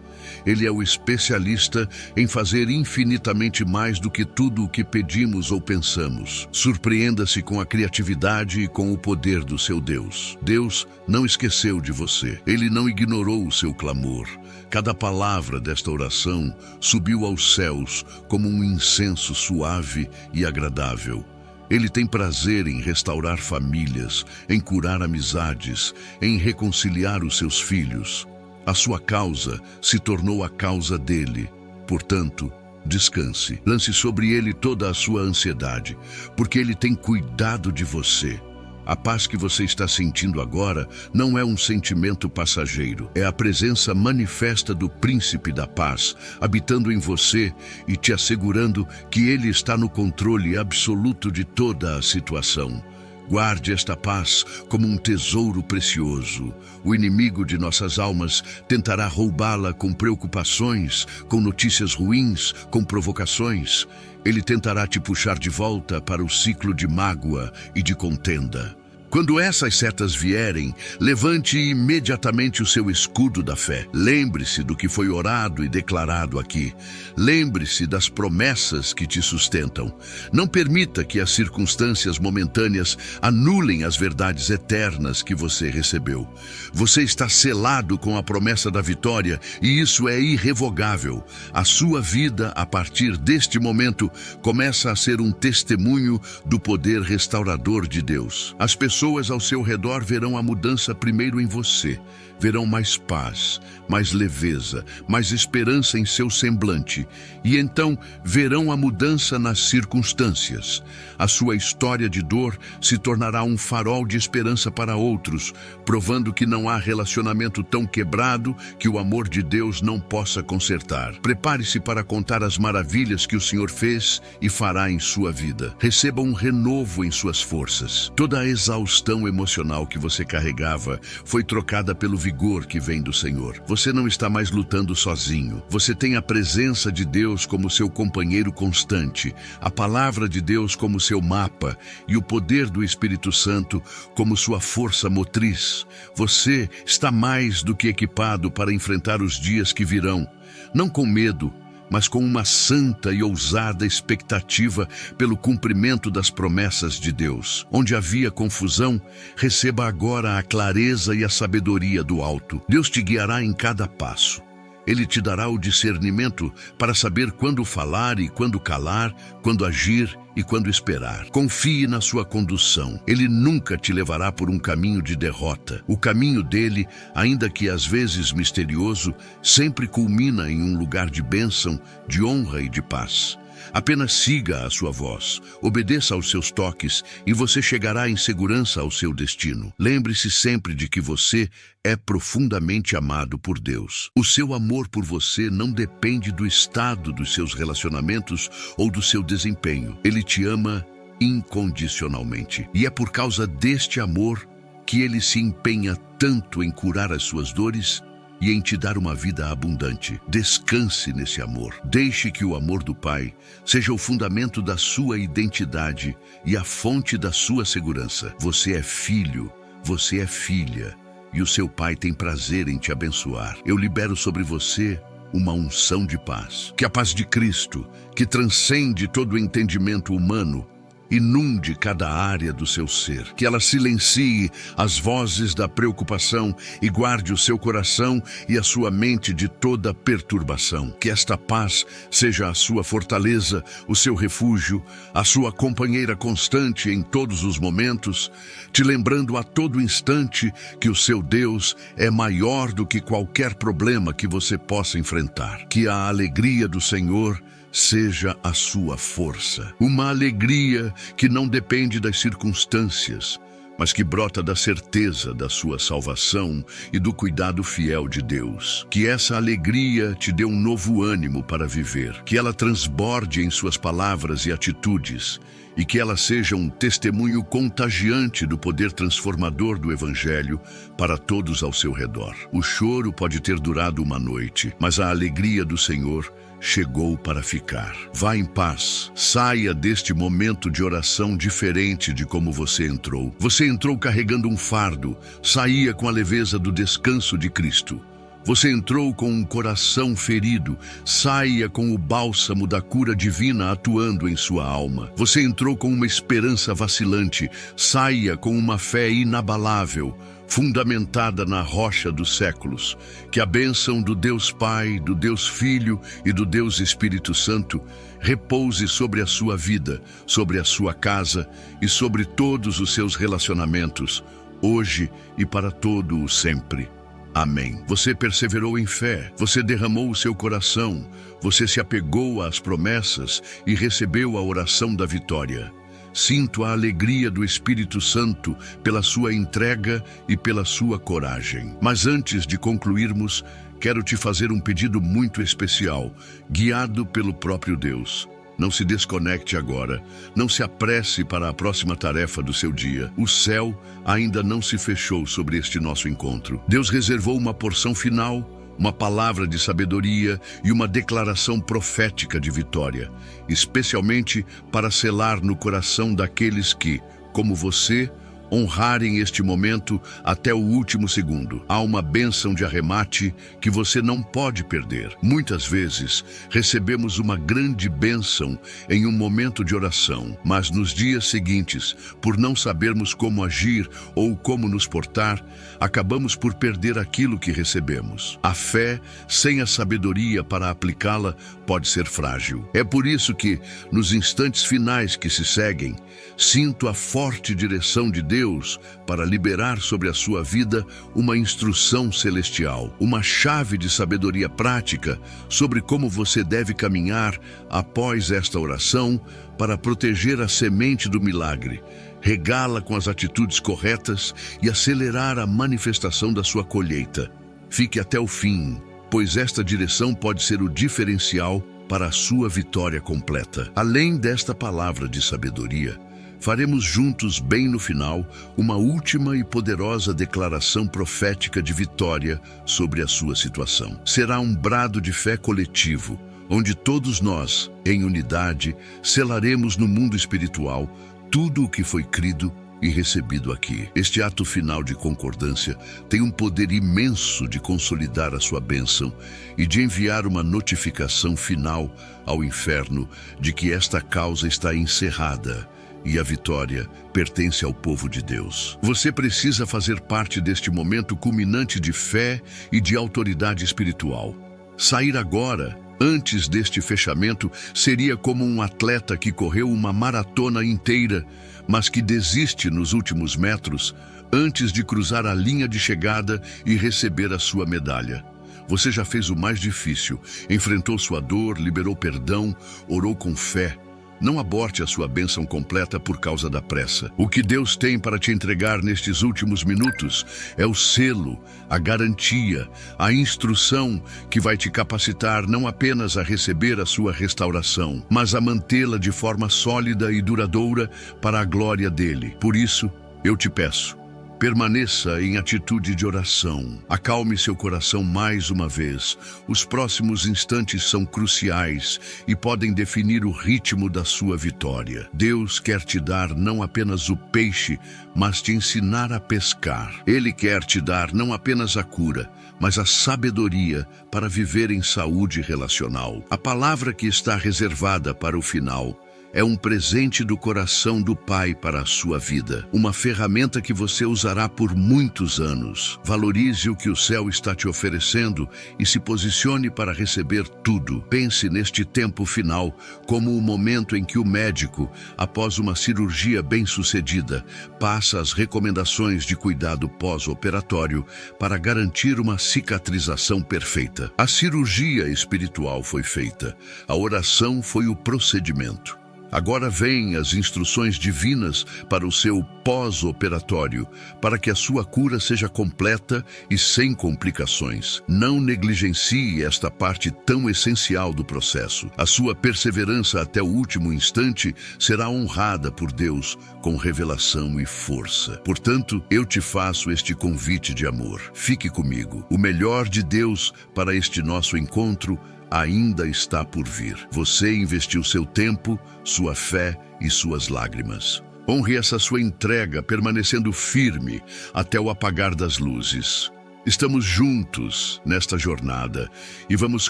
Ele é o especialista em fazer infinitamente mais do que tudo o que pedimos ou pensamos. Surpreenda-se com a criatividade e com o poder do seu Deus. Deus não esqueceu de você. Ele não ignorou o seu clamor. Cada palavra desta oração subiu aos céus como um incenso suave e agradável. Ele tem prazer em restaurar famílias, em curar amizades, em reconciliar os seus filhos. A sua causa se tornou a causa dele. Portanto, descanse. Lance sobre ele toda a sua ansiedade, porque ele tem cuidado de você. A paz que você está sentindo agora não é um sentimento passageiro. É a presença manifesta do Príncipe da Paz, habitando em você e te assegurando que ele está no controle absoluto de toda a situação. Guarde esta paz como um tesouro precioso. O inimigo de nossas almas tentará roubá-la com preocupações, com notícias ruins, com provocações. Ele tentará te puxar de volta para o ciclo de mágoa e de contenda. Quando essas setas vierem, levante imediatamente o seu escudo da fé. Lembre-se do que foi orado e declarado aqui. Lembre-se das promessas que te sustentam. Não permita que as circunstâncias momentâneas anulem as verdades eternas que você recebeu. Você está selado com a promessa da vitória e isso é irrevogável. A sua vida, a partir deste momento, começa a ser um testemunho do poder restaurador de Deus. As pessoas ao seu redor verão a mudança primeiro em você. Verão mais paz, mais leveza, mais esperança em seu semblante. E então verão a mudança nas circunstâncias. A sua história de dor se tornará um farol de esperança para outros, provando que não há relacionamento tão quebrado que o amor de Deus não possa consertar. Prepare-se para contar as maravilhas que o Senhor fez e fará em sua vida. Receba um renovo em suas forças. Toda a exaustão emocional que você carregava foi trocada pelo vigor que vem do Senhor. Você não está mais lutando sozinho. Você tem a presença de Deus como seu companheiro constante, a palavra de Deus como seu mapa e o poder do Espírito Santo como sua força motriz. Você está mais do que equipado para enfrentar os dias que virão, não com medo, mas com uma santa e ousada expectativa pelo cumprimento das promessas de Deus. Onde havia confusão, receba agora a clareza e a sabedoria do alto. Deus te guiará em cada passo. Ele te dará o discernimento para saber quando falar e quando calar, quando agir e quando esperar. Confie na sua condução. Ele nunca te levará por um caminho de derrota. O caminho dele, ainda que às vezes misterioso, sempre culmina em um lugar de bênção, de honra e de paz. Apenas siga a sua voz, obedeça aos seus toques e você chegará em segurança ao seu destino. Lembre-se sempre de que você é profundamente amado por Deus. O seu amor por você não depende do estado dos seus relacionamentos ou do seu desempenho. Ele te ama incondicionalmente. E é por causa deste amor que ele se empenha tanto em curar as suas dores e em te dar uma vida abundante. Descanse nesse amor. Deixe que o amor do Pai seja o fundamento da sua identidade e a fonte da sua segurança. Você é filho, você é filha, e o seu Pai tem prazer em te abençoar. Eu libero sobre você uma unção de paz. Que a paz de Cristo, que transcende todo o entendimento humano, inunde cada área do seu ser. Que ela silencie as vozes da preocupação e guarde o seu coração e a sua mente de toda perturbação. Que esta paz seja a sua fortaleza, o seu refúgio, a sua companheira constante em todos os momentos, te lembrando a todo instante que o seu Deus é maior do que qualquer problema que você possa enfrentar. Que a alegria do Senhor seja a sua força. Uma alegria que não depende das circunstâncias, mas que brota da certeza da sua salvação e do cuidado fiel de Deus. Que essa alegria te dê um novo ânimo para viver. Que ela transborde em suas palavras e atitudes e que ela seja um testemunho contagiante do poder transformador do Evangelho para todos ao seu redor. O choro pode ter durado uma noite, mas a alegria do Senhor chegou para ficar. Vá em paz. Saia deste momento de oração diferente de como você entrou. Você entrou carregando um fardo, saía com a leveza do descanso de Cristo. Você entrou com um coração ferido, saia com o bálsamo da cura divina atuando em sua alma. Você entrou com uma esperança vacilante, saia com uma fé inabalável, fundamentada na rocha dos séculos. Que a bênção do Deus Pai, do Deus Filho e do Deus Espírito Santo repouse sobre a sua vida, sobre a sua casa e sobre todos os seus relacionamentos, hoje e para todo o sempre. Amém. Você perseverou em fé, você derramou o seu coração, você se apegou às promessas e recebeu a oração da vitória. Sinto a alegria do Espírito Santo pela sua entrega e pela sua coragem. Mas antes de concluirmos, quero te fazer um pedido muito especial, guiado pelo próprio Deus. Não se desconecte agora, não se apresse para a próxima tarefa do seu dia. O céu ainda não se fechou sobre este nosso encontro. Deus reservou uma porção final, uma palavra de sabedoria e uma declaração profética de vitória, especialmente para selar no coração daqueles que, como você, honrarem este momento até o último segundo. Há uma bênção de arremate que você não pode perder. Muitas vezes recebemos uma grande bênção em um momento de oração, mas nos dias seguintes, por não sabermos como agir ou como nos portar, acabamos por perder aquilo que recebemos. A fé, sem a sabedoria para aplicá-la, pode ser frágil. É por isso que, nos instantes finais que se seguem, sinto a forte direção de Deus para liberar sobre a sua vida uma instrução celestial, uma chave de sabedoria prática sobre como você deve caminhar após esta oração para proteger a semente do milagre, regá-la com as atitudes corretas e acelerar a manifestação da sua colheita. Fique até o fim, pois esta direção pode ser o diferencial para a sua vitória completa. Além desta palavra de sabedoria, faremos juntos, bem no final, uma última e poderosa declaração profética de vitória sobre a sua situação. Será um brado de fé coletivo, onde todos nós, em unidade, selaremos no mundo espiritual tudo o que foi crido e recebido aqui. Este ato final de concordância tem um poder imenso de consolidar a sua bênção e de enviar uma notificação final ao inferno de que esta causa está encerrada e a vitória pertence ao povo de Deus. Você precisa fazer parte deste momento culminante de fé e de autoridade espiritual. Sair agora, antes deste fechamento, seria como um atleta que correu uma maratona inteira, mas que desiste nos últimos metros antes de cruzar a linha de chegada e receber a sua medalha. Você já fez o mais difícil, enfrentou sua dor, liberou perdão, orou com fé. Não aborte a sua bênção completa por causa da pressa. O que Deus tem para te entregar nestes últimos minutos é o selo, a garantia, a instrução que vai te capacitar não apenas a receber a sua restauração, mas a mantê-la de forma sólida e duradoura para a glória dele. Por isso, eu te peço, permaneça em atitude de oração. Acalme seu coração mais uma vez. Os próximos instantes são cruciais e podem definir o ritmo da sua vitória. Deus quer te dar não apenas o peixe, mas te ensinar a pescar. Ele quer te dar não apenas a cura, mas a sabedoria para viver em saúde relacional. A palavra que está reservada para o final é um presente do coração do Pai para a sua vida, uma ferramenta que você usará por muitos anos. Valorize o que o céu está te oferecendo e se posicione para receber tudo. Pense neste tempo final como o momento em que o médico, após uma cirurgia bem-sucedida, passa as recomendações de cuidado pós-operatório para garantir uma cicatrização perfeita. A cirurgia espiritual foi feita, a oração foi o procedimento. Agora vêm as instruções divinas para o seu pós-operatório, para que a sua cura seja completa e sem complicações. Não negligencie esta parte tão essencial do processo. A sua perseverança até o último instante será honrada por Deus com revelação e força. Portanto, eu te faço este convite de amor. Fique comigo. O melhor de Deus para este nosso encontro ainda está por vir. Você investiu seu tempo, sua fé e suas lágrimas. Honre essa sua entrega, permanecendo firme até o apagar das luzes. Estamos juntos nesta jornada e vamos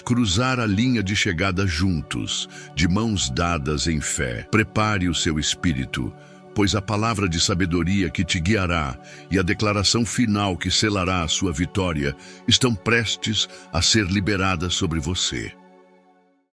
cruzar a linha de chegada juntos, de mãos dadas em fé. Prepare o seu espírito, pois a palavra de sabedoria que te guiará e a declaração final que selará a sua vitória estão prestes a ser liberadas sobre você.